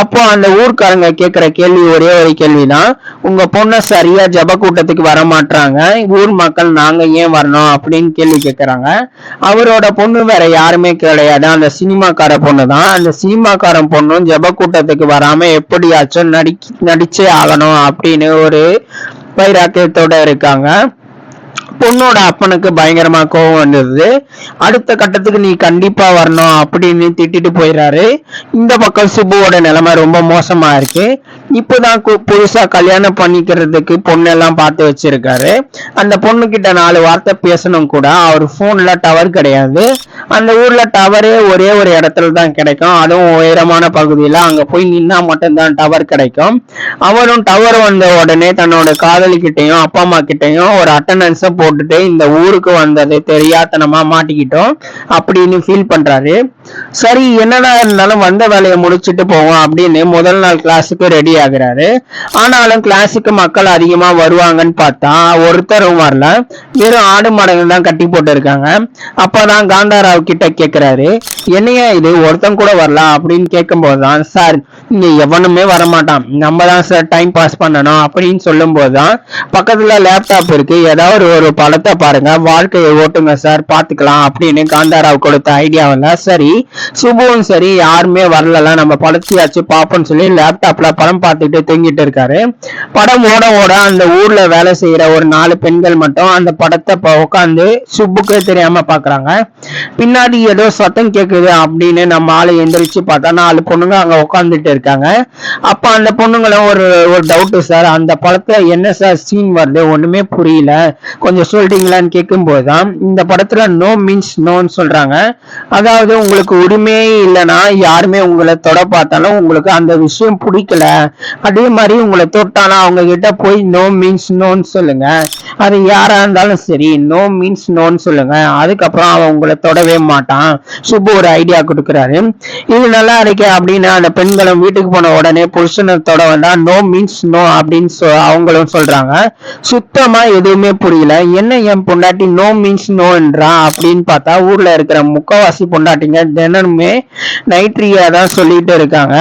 அப்போ அந்த ஊர்க்காரங்க கேட்கிற கேள்வி ஒரே ஒரு கேள்விதான், உங்க பொண்ணை சரியா ஜப கூட்டத்துக்கு வர மாட்டாங்க, ஊர் மக்கள் நாங்க ஏன் வரணும் அப்படின்னு கேள்வி கேட்கிறாங்க. அவரோட பொண்ணு வேற யாருமே கிடையாது, அந்த சினிமாக்கார பொண்ணு தான். அந்த சினிமாக்காரன் பொண்ணும் ஜப கூட்டத்துக்கு வராம எப்படியாச்சும் நடிச்சே ஆகணும் அப்படின்னு ஒரு வைராக்கியத்தோட இருக்காங்க. பொண்ணோட அப்பனுக்கு பயங்கரமா கோவம் வந்தது. அடுத்த கட்டத்துக்கு நீ கண்டிப்பா வரணும் அப்படின்னு திட்டிட்டு போயிடுறாரு. இந்த பக்கம் சுப்புவோட நிலைமை ரொம்ப மோசமா இருக்கு. இப்போதான் புதுசா கல்யாணம் பண்ணிக்கிறதுக்கு பொண்ணெல்லாம் பார்த்து வச்சிருக்காரு. அந்த பொண்ணு கிட்ட 4 வார்த்தை பேசணும் கூட அவர் போன்ல டவர் கிடையாது. அந்த ஊர்ல டவரே ஒரே ஒரு இடத்துல தான் கிடைக்கும், அதுவும் உயரமான பகுதியில. அங்க போய் நின்னா மட்டும்தான் டவர் கிடைக்கும். அவரும் டவர் வந்த உடனே தன்னோட காதலி கிட்டையும் அப்பா அம்மா கிட்டையும் ஒரு அட்டண்டன்ஸ போட்டுட்டு இந்த ஊருக்கு வந்தது தெரியாதனமா மாட்டிக்கிட்டோம் அப்படின்னு ஃபீல் பண்றாரு. சரி என்னடா இருந்தாலும் வந்த வேலையை முடிச்சுட்டு போவோம் அப்படின்னு முதல் நாள் கிளாஸுக்கு ரெடி ஆகுறாரு. ஆனாலும் கிளாஸுக்கு மக்கள் அதிகமா வருவாங்கன்னு பார்த்தா ஒருத்தரும் வரல, வெறும் ஆடு மாடுகள் தான் கட்டி போட்டு இருக்காங்க. அப்பதான் காந்தாராவ் கிட்ட கேக்குறாரு, என்னையா இது ஒருத்தன் கூட வரலாம் அப்படின்னு கேட்கும் போதுதான், சார் இங்க எவனுமே வரமாட்டான், நம்ம தான் சார் டைம் பாஸ் பண்ணணும் அப்படின்னு சொல்லும் போதுதான், பக்கத்துல லேப்டாப் இருக்கு, ஏதாவது ஒரு படத்தை பாருங்க, வாழ்க்கையை ஓட்டுங்க சார் பாத்துக்கலாம் அப்படின்னு காந்தாராவ் கொடுத்த ஐடியாவில் சரி சுபுவும் சரி யாருமே வரல, நம்ம படத்தையாச்சு பாப்போம்னு சொல்லி லேப்டாப்ல படம் பார்த்துட்டு தூங்கிட்டு இருக்காரு. படம் ஓட ஓட அந்த ஊர்ல வேலை செய்யற ஒரு 4 பெண்கள் மட்டும் அந்த படத்தை உட்காந்து சுப்புக்கே தெரியாம பாக்குறாங்க. பின்னாடி ஏதோ சத்தம் கேக்குது அப்படின்னு நம்ம ஆளு எந்திரிச்சு பார்த்தா 4 பொண்ணுங்க அங்க உட்காந்துட்டு இருக்காங்க. அப்ப அந்த பொண்ணுங்களும் ஒரு டவுட், சார் அந்த படத்துல என்ன சார் சீன் வருது ஒண்ணுமே புரியல, கொஞ்சம் சொல்றீங்களான்னு கேட்கும் போதுதான் இந்த படத்துல நோ மீன்ஸ் நோன்னு சொல்றாங்க. அதாவது உங்களுக்கு உரிமையே இல்லைன்னா யாருமே உங்களை தொட பார்த்தாலும் உங்களுக்கு அந்த விஷயம் பிடிக்கல, அதே மாதிரி உங்களை தொட்டாலும் அவங்க கிட்ட போய் நோ மீன்ஸ் நோன்னு சொல்லுங்க, அது யாரா இருந்தாலும் சரி நோ மீன்ஸ் நோன்னு சொல்லுங்க, அதுக்கப்புறம் அவன் உங்களை தொடவே மாட்டான். சுப்பு ஒரு ஐடியா கொடுக்குறாரு. இது நல்லா இருக்கே அப்படின்னு அந்த பெண்களும் வீட்டுக்கு போன உடனே புருஷனை தொட வந்தா நோ மீன்ஸ் நோ அப்படின்னு அவங்களும் சொல்றாங்க. சுத்தமா எதுவுமே புரியல, என்ன என் பொண்டாட்டி நோ மீன்ஸ் நோன்றா அப்படின்னு பார்த்தா ஊர்ல இருக்கிற முக்கவாசி பொண்டாட்டிங்க தினமுமே நைட்ரியா தான் சொல்லிட்டு இருக்காங்க.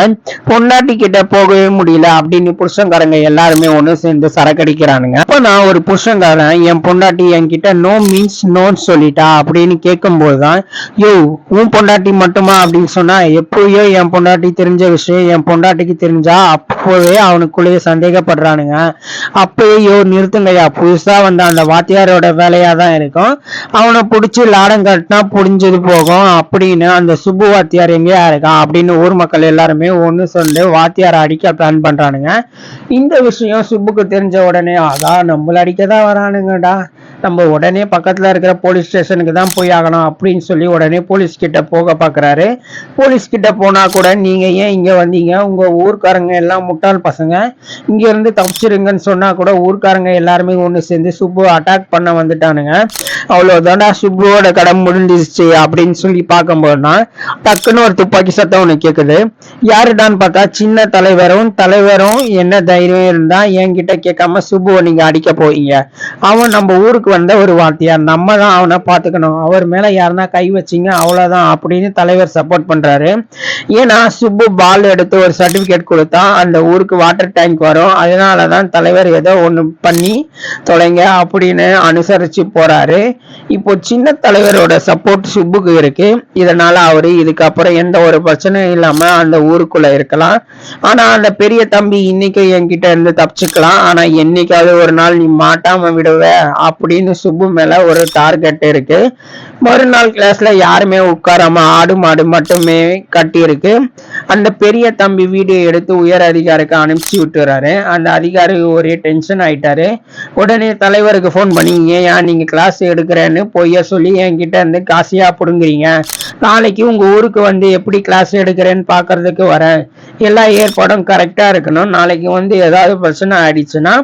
பொண்டாட்டி கிட்ட போகவே முடியல அப்படின்னு புருஷங்காரங்க எல்லாருமே ஒண்ணு சேர்ந்து சரக்கடிக்கிறானுங்க. அப்ப நான் ஒரு புருஷங்காரன் என் பொண்டாட்டி என்கிட்ட நோ மீன்ஸ் நோன்னு சொல்லிட்டா அப்படின்னு கேட்கும் போதுதான், யோ உன் பொண்டாட்டி மட்டுமா அப்படின்னு சொன்னா, எப்பயோ என் பொண்டாட்டி தெரிஞ்ச விஷயம் என் பொண்டாட்டிக்கு தெரிஞ்சா அப்பவே அவனுக்குள்ளேயே சந்தேகப்படுறானுங்க. அப்பயே நிறுத்துங்கய்யா, புதுசா வந்த அந்த வாத்தியாரோட வேலையா தான் இருக்கும், அவனை பிடிச்சி லாடம் கட்டினா புடிஞ்சது போகும் அப்படின்னு அந்த சுப்பு வாத்தியார் எங்கேயா இருக்கான் அப்படின்னு ஊர் மக்கள் எல்லாருமே ஒன்று சொல்லி வாத்தியாரை அடிக்க பிளான் பண்றானுங்க. இந்த விஷயம் சுப்புக்கு தெரிஞ்ச உடனே அதான் நம்மள அடிக்க தான் வரானுங்கடா, நம்ம உடனே பக்கத்துல இருக்கிற போலீஸ் ஸ்டேஷனுக்கு தான் போய் ஆகணும் அப்படின்னு சொல்லி உடனே போலீஸ் கிட்ட போக பாக்குறாரு. போலீஸ் கிட்ட போனா கூட நீங்க ஏன் இங்க வந்தீங்க, உங்க ஊர்க்காரங்க எல்லாம் முட்டாள் பசங்க, இங்க இருந்து தப்பிச்சிருங்கன்னு சொன்னா கூட ஊர்க்காரங்க எல்லாருமே ஒண்ணு சேர்ந்து சுப்பு அட்டாக் பண்ண வந்துட்டானுங்க, அவ்வளவுதான்டா சுப்புவோட கடன் முடிஞ்சிருச்சு அப்படின்னு சொல்லி பார்க்கும்போதுனா டக்குன்னு ஒரு துப்பாக்கி சத்தம் ஒண்ணு கேக்குது. யாருடான்னு பார்த்தா சின்ன தலைவரும் என்ன தைரியம் இருந்தா என்கிட்ட கேட்காம சுப்புவை நீங்க அடிக்க போவீங்க, அவன் நம்ம ஊருக்கு வந்த ஒரு வாத்தியார், நம்ம தான் அவனை பாத்துக்கணும், அவர் மேல யாருன்னா கை வச்சிங்க அவ்வளவுதான் அப்படின்னு தலைவர் சப்போர்ட் பண்றாரு. ஏன்னா சுப்பு பால் எடுத்து ஒரு சர்டிபிகேட் கொடுத்தா அந்த ஊருக்கு வாட்டர் டேங்க் வரும், அதனாலதான் தலைவர் ஏதோ ஒண்ணு பண்ணி தொலைங்க அப்படின்னு அனுசரிச்சு போறாரு. இப்போ சின்ன தலைவரோட சப்போர்ட் சுப்புக்கு இருக்கு, இதனால அவரு இதுக்கப்புறம் எந்த ஒரு பிரச்சனையும் இல்லாம அந்த ஊருக்குள்ள இருக்கலாம். ஆனா அந்த பெரிய தம்பி இன்னைக்கு என்கிட்ட இருந்து தப்பிச்சுக்கலாம், ஆனா என்னைக்காவது ஒரு நாள் நீ மாட்டாம விடுவ அப்படின்னு சுப்பு மேல ஒரு டார்கெட் இருக்கு. மறுநாள் கிளாஸ்ல யாருமே உட்காராம ஆடு மாடு மட்டுமே கட்டி இருக்கு. அந்த பெரிய தம்பி வீடியோ எடுத்து உயர் அதிகாரிக்கு அனுப்பிச்சு விட்டுறாரு. அந்த அதிகாரி ஒரே டென்ஷன் ஆயிட்டாரு. உடனே தலைவருக்கு போன் பண்ணி ஏன் நீங்க கிளாஸ் எடுக்கிறேன்னு பொய்ய சொல்லி என்கிட்ட இருந்து காசியா புடுங்குறீங்க, நாளைக்கு உங்க ஊருக்கு வந்து எப்படி கிளாஸ் எடுக்கிறேன்னு பாக்குறதுக்கு வரேன், எல்லா ஏற்பாடும் கரெக்டா இருக்கணும், நாளைக்கு வந்து ஏதாவது பிரச்சனை ஆயிடுச்சுன்னா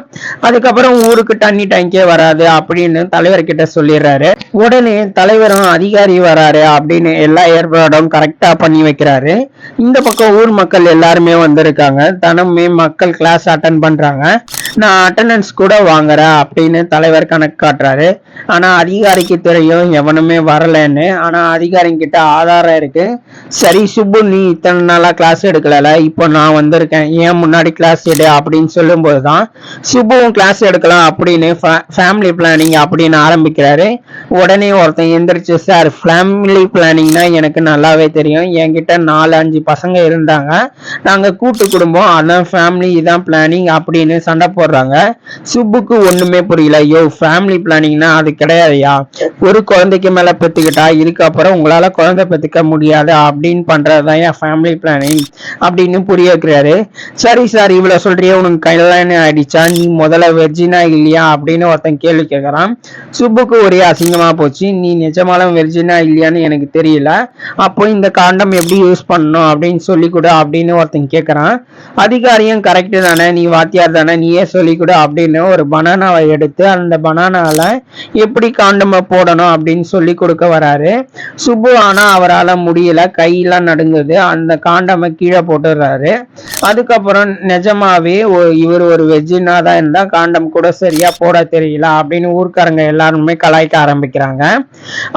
அதுக்கப்புறம் ஊருக்கு தண்ணி டேங்கே வராது அப்படின்னு தலைவர்கிட்ட சொல்லிடுறாரு. உடனே தலைவரும் அதிகாரி வராரு அப்படின்னு எல்லா ஏற்பாடும் கரெக்டா பண்ணி வைக்கிறாரு. இந்த பக்கம் ஊர் மக்கள் எல்லாருமே வந்திருக்காங்க, தினமே மக்கள் கிளாஸ் அட்டன் பண்றாங்க. நான் அட்டண்டன்ஸ் கூட வாங்குறேன் அப்படின்னு தலைவர் கணக்கு காட்டுறாரு. ஆனா அதிகாரிக்கு தெரியும் எவனுமே வரலன்னு. ஆனா அதிகாரி கிட்ட ஆதாரம் இருக்கு. சரி சுப்பு, நீ இத்தனை நாளா கிளாஸ் எடுக்கல, இப்போ நான் வந்திருக்கேன், ஏன் முன்னாடி கிளாஸ் எடு அப்படின்னு சொல்லும் போதுதான் சுப்புவும் கிளாஸ் எடுக்கலாம் அப்படின்னு ஃபேமிலி பிளானிங் அப்படின்னு ஆரம்பிக்கிறாரு. உடனே ஒருத்தன் எந்திரிச்சு, சார் ஃபேமிலி பிளானிங்னா எனக்கு நல்லாவே தெரியும், என்கிட்ட 4-5 பசங்க இருந்தாங்க, நாங்க கூட்டு குடும்பம், அதான் ஃபேமிலி, இதான் பிளானிங் அப்படின்னு சண்டை போடுறாங்க. சுப்புக்கு ஒண்ணுமே புரியல. யோ, ஃபேமிலி பிளானிங்னா அது கிடையாதுயா, ஒரு குழந்தைக்கு மேல பெத்துக்கிட்டா இதுக்கப்புறம் உங்களால குழந்தை பெத்துக்க முடியாது அப்படின்னு பண்றதுதான் என் ஃபேமிலி பிளானிங் அப்படின்னு புரிய வைக்கிறாரு. சரி சார், இவ்வளவு சொல்றியே, உனக்கு கல்யாணம் ஆயிடுச்சா, நீ முதல்ல வெர்ஜினா இல்லையா அப்படின்னு ஒருத்தன் கேள்வி கேட்கறான். சுப்புக்கு ஒரே அசிங்கமா போச்சு. நீ நிஜமாலும் வெர்ஜினா இல்லையான்னு எனக்கு தெரியல, அப்போ இந்த காண்டம் எப்படி யூஸ் பண்ணணும் அப்படின்னு சொல்லி கொடு அப்படின்னு ஒருத்தன் கேட்கறான். அதிகாரியும் கரெக்ட் தானே, நீ வாத்தியார் தானே, நீயே சொல்லி கொடு அப்படின்னு ஒரு பனானாவை எடுத்து அந்த பனானால எப்படி காண்டம போடணும் அப்படின்னு சொல்லி கொடுக்க வராரு சுப்பு. ஆனா அவரால் முடியல, கையெல்லாம் நடுங்குது, அந்த காண்டம கீழே போட்டுறாரு. அதுக்கப்புறம் நிஜமாவே இவர் ஒரு வெஜ்ஜினா தான் இருந்தா காண்டம் கூட சரியா போட தெரியல அப்படின்னு ஊர்க்காரங்க எல்லாருமே கலாய்க்க ஆரம்பிக்கிறாங்க.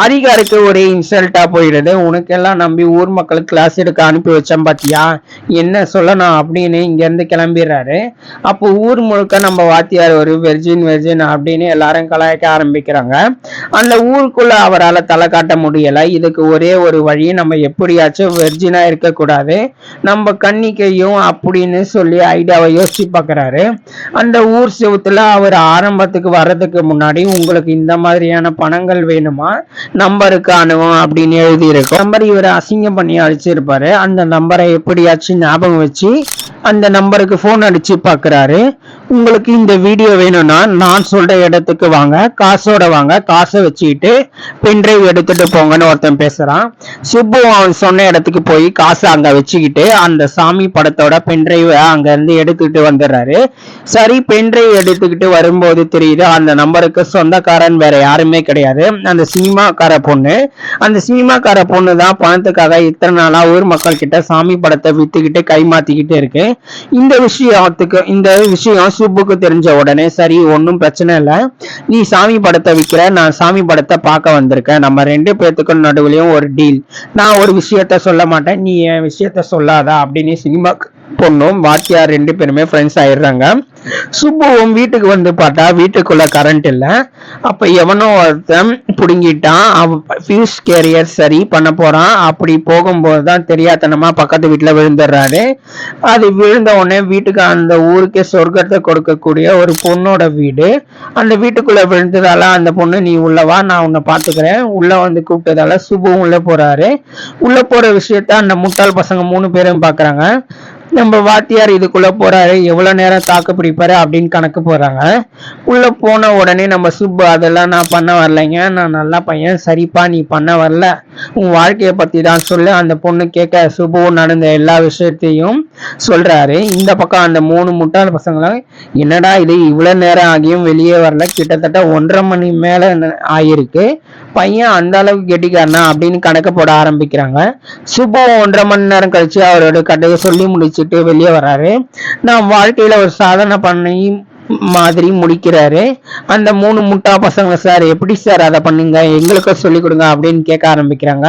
அதிகாரிக்கு ஒரே இன்சல்ட்டா போயிடுது. உனக்கெல்லாம் நம்பி ஊர் மக்களுக்கு கிளாஸ் எடுக்க அனுப்பி வச்சேன் பாத்தியா, என்ன சொல்லணும் அப்படின்னு இங்க இருந்து கிளம்பிடுறாரு. அப்போ ஊர் முழுக்க நம்ம வாத்தியார் ஒரு வெர்ஜின் அப்படின்னு எல்லாரும் கலாய்க்க ஆரம்பிக்கிறாங்க. அந்த ஊருக்குள்ள அவரால் தலை காட்ட முடியல. இதுக்கு ஒரே ஒரு வழி, நம்ம எப்படியாச்சும் வெர்ஜினா இருக்கக்கூடாது, நம்ம கன்னிக்கையும் அப்படின்னு சொல்லி ஐடியாவை யோசிச்சு பாக்குறாரு. அந்த ஊர் செவுத்துல அவர் ஆரம்பத்துக்கு வர்றதுக்கு முன்னாடி உங்களுக்கு இந்த மாதிரியான பணங்கள் வேணுமா, நம்பருக்கு அனுபவம் அப்படின்னு எழுதி இருக்கும். நம்பர் இவரை அசிங்கம் பண்ணி அடிச்சிருப்பாரு. அந்த நம்பரை எப்படியாச்சும் ஞாபகம் வச்சு அந்த நம்பருக்கு போன் அடிச்சு பாக்குறாரு. உங்களுக்கு இந்த வீடியோ வேணும்னா நான் சொல்ற இடத்துக்கு வாங்க, காசோட வாங்க, காசை வச்சுக்கிட்டு பென்ட்ரைவ் எடுத்துட்டு போங்கன்னு ஒருத்தன் பேசுறான். சுப்பு அவன் சொன்ன இடத்துக்கு போய் காசை அங்க வச்சுக்கிட்டு அந்த சாமி படத்தோட பென்ட்ரைவ் அங்க இருந்து எடுத்துக்கிட்டு வந்துடுறாரு. சரி, பென்ட்ரைவ் எடுத்துக்கிட்டு வரும்போது தெரியுது அந்த நம்பருக்கு சொந்தக்காரன் வேற யாருமே கிடையாது, அந்த சினிமாக்கார பொண்ணு. அந்த சினிமாக்கார பொண்ணு தான் பணத்துக்காக இத்தனை நாளா ஊர் மக்கள் கிட்ட சாமி படத்தை வித்துக்கிட்டு கைமாத்திக்கிட்டு இருக்கு. இந்த விஷயம் சுப்புக்கு தெரிஞ்ச உடனே சரி, ஒன்னும் பிரச்சனை இல்ல, நீ சாமி படத்தை விக்கிற, நான் சாமி படத்தை பார்க்க வந்திருக்கேன், நம்ம 2 பேத்துக்கும் நடுவுலயும் ஒரு டீல், நான் ஒரு விஷயத்த சொல்ல மாட்டேன், நீ என் விஷயத்த சொல்லாதா அப்படின்னு சினிமா பொண்ணும் வாத்தியார் 2 பேருமே ஃப்ரெண்ட்ஸ் ஆயிடுறாங்க. சுப்புவும் வீட்டுக்கு வந்து பார்த்தா வீட்டுக்குள்ள கரண்ட் இல்ல. அப்ப எவனோ ஒருத்தன் புடுங்கிட்டான். ஃபியூஸ் கேரியர் சரி பண்ண போறான். அப்படி போகும்போதுதான் தெரியாதனமா பக்கத்து வீட்டுல விழுந்துடுறாரு. அது விழுந்த உடனே வீட்டுக்கு அந்த ஊருக்கே சொர்க்கத்தை கொடுக்கக்கூடிய ஒரு பொண்ணோட வீடு. அந்த வீட்டுக்குள்ள விழுந்ததால அந்த பொண்ணு நீ உள்ளவா நான் உன்னை பாத்துக்கிறேன் உள்ள வந்து கூப்பிட்டதால சுப்புவும் உள்ள போறாரு. உள்ள போற விஷயத்த அந்த முட்டாள் பசங்க 3 பேரும் பாக்குறாங்க. நம்ம வாத்தியார் இதுக்குள்ள போறாரு எவ்வளவு நேரம் தாக்கு பிடிப்பாரு அப்படின்னு கணக்கு போறாங்க. உள்ள போன உடனே நம்ம சுப்பு அதெல்லாம் நான் பண்ண வரலைங்க, நான் நல்ல பையன், சரிப்பா நீ பண்ண வரல, உன் வாழ்க்கைய பத்தி தான் சொல்லு. அந்த பொண்ணு கேட்க சுப்பு நடந்த எல்லா விஷயத்தையும் சொல்றாரு. இந்த பக்கம் அந்த 3 முட்டாள் பசங்களும் என்னடா இது இவ்வளவு நேரம் ஆகியும் வெளியே வரல, கிட்டத்தட்ட 1.5 மணி மேல ஆயிருக்கு, பையன் அந்த அளவுக்கு கெட்டிக்காரனா அப்படின்னு கணக்கு போட ஆரம்பிக்கிறாங்க. சுப்பு 1.5 மணி நேரம் கழிச்சு அவரோட கதையை சொல்லி முடிச்சுட்டு வெளியே வர்றாரு. நான் வாழ்க்கையில ஒரு சாதனை பண்ணி மாதிரி முடிக்கிறாரு. அந்த 3 முட்டா பசங்க சார் எப்படி சார் அதை பண்ணுங்க எங்களுக்கும் சொல்லி கொடுங்க அப்படின்னு கேட்க ஆரம்பிக்கிறாங்க.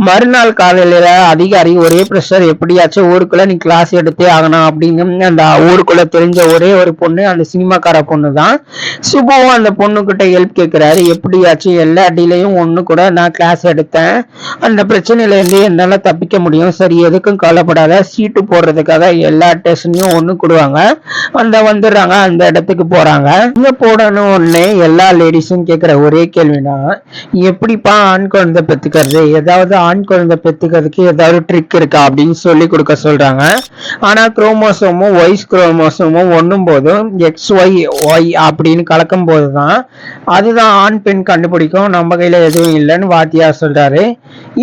மறுநாள் காலையில அதிகாரி ஒரே ப்ரெஷர், எப்படியாச்சும் ஊருக்குள்ள நீ கிளாஸ் எடுத்தே ஆகணும் அப்படின்னு அந்த ஊருக்குள்ள தெரிஞ்ச ஒரே ஒரு பொண்ணு அந்த சினிமாக்கார பொண்ணு தான். சுபுவும் அந்த பொண்ணு கிட்ட ஹெல்ப் கேட்கிறாரு. எப்படியாச்சும் எல்லா அடியிலையும் ஒண்ணு கூட நான் கிளாஸ் எடுத்தேன், அந்த பிரச்சனையில இருந்து என்னால தப்பிக்க முடியும், சரி எதுக்கும் கவலைப்படாத, சீட்டு போடுறதுக்காக எல்லா ஸ்டேஷனையும் ஒண்ணு கொடுவாங்க, வந்துடுறாங்க. அந்த இடத்துக்கு போறாங்க. இங்க போடணும் உடனே எல்லா லேடிஸும் கேக்குற ஒரே கேள்வினா, எப்படிப்பா ஆண் குழந்தை பெத்துக்கிறது, ஏதாவது ஆண் குழந்தை பெத்துக்கிறதுக்கு ஏதாவது ட்ரிக் இருக்கா அப்படின்னு சொல்லி கொடுக்க சொல்றாங்க. ஆனா குரோமோசோமும் ஒய்ஸ் குரோமோசோமும் ஒண்ணும் போதும் XY அப்படின்னு கலக்கும் போதுதான் அதுதான் ஆண் பெண் கண்டுபிடிக்கும், நம்ம கையில எதுவும் இல்லைன்னு வாத்தியார் சொல்றாரு.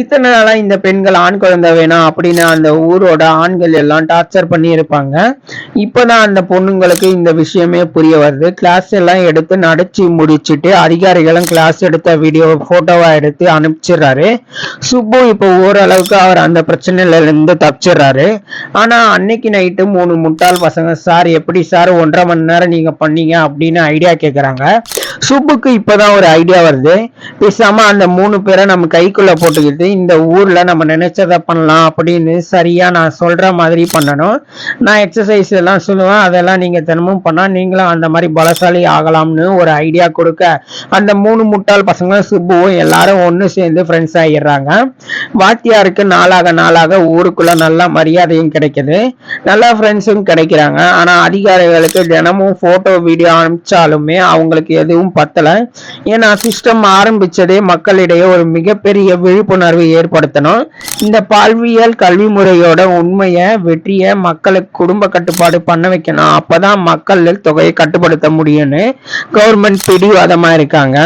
இத்தனை நாளா இந்த பெண்கள் ஆண் குழந்தை வேணாம் அப்படின்னு அந்த ஊரோட ஆண்கள் எல்லாம் டார்ச்சர் பண்ணி இருப்பாங்க. இப்பதான் அந்த பொண்ணுங்களுக்கு இந்த விஷயமே புரிய வருது. கிளாஸ் எல்லாம் எடுத்து நடத்தி முடிச்சுட்டு அதிகாரிகளும் கிளாஸ் எடுத்த வீடியோ போட்டோவா எடுத்து அனுப்பிச்சிடுறாரு. சுப்பு இப்போ ஓரளவுக்கு அவர் அந்த பிரச்சனையில இருந்து தப்பிச்சிடுறாரு. ஆனா அன்னைக்கு நைட்டு 3 முட்டாள் பசங்க சார் எப்படி சார் 1.5 மணி நேரம் நீங்க பண்ணீங்க அப்படின்னு ஐடியா கேக்குறாங்க. சுப்புக்கு இப்பதான் ஒரு ஐடியா வருது. பேசாம அந்த 3 பேரை நம்ம கைக்குள்ள போட்டுக்கிட்டு இந்த ஊர்ல நம்ம நினைச்சதை பண்ணலாம் அப்படின்னு சரியா நான் சொல்ற மாதிரி பண்ணணும். நான் எக்ஸசைஸ் எல்லாம் சொல்லுவேன், அதெல்லாம் நீங்க தினமும் பண்ணா நீங்களும் அந்த மாதிரி பலசாலி ஆகலாம்னு ஒரு ஐடியா கொடுக்க அந்த 3 முட்டாள் பசங்களும் சுப்புவும் எல்லாரும் ஒண்ணு சேர்ந்து ஃப்ரெண்ட்ஸ் ஆகிடுறாங்க. வாத்தியாருக்கு நாளாக ஊருக்குள்ள நல்ல மரியாதையும் கிடைக்குது, நல்ல ஃப்ரெண்ட்ஸும் கிடைக்கிறாங்க. ஆனா அதிகாரிகளுக்கு தினமும் போட்டோ வீடியோ அனுப்பிச்சாலுமே அவங்களுக்கு எதுவும் பத்தல. ஏன்னா சிஸ்டம் ஆரம்பிச்சதே மக்களிடையே ஒரு மிகப்பெரிய விழிப்புணர்வு ஏற்படுத்தணும், இந்த பால்வியல் கல்வி முறையோட உண்மைய வெற்றிய மக்களுக்கு குடும்ப கட்டுப்பாடு பண்ண வைக்கணும், அப்பதான் மக்கள் தொகையை கட்டுப்படுத்த முடியும்னு கவர்மெண்ட் பிடிவாதமா இருக்காங்க.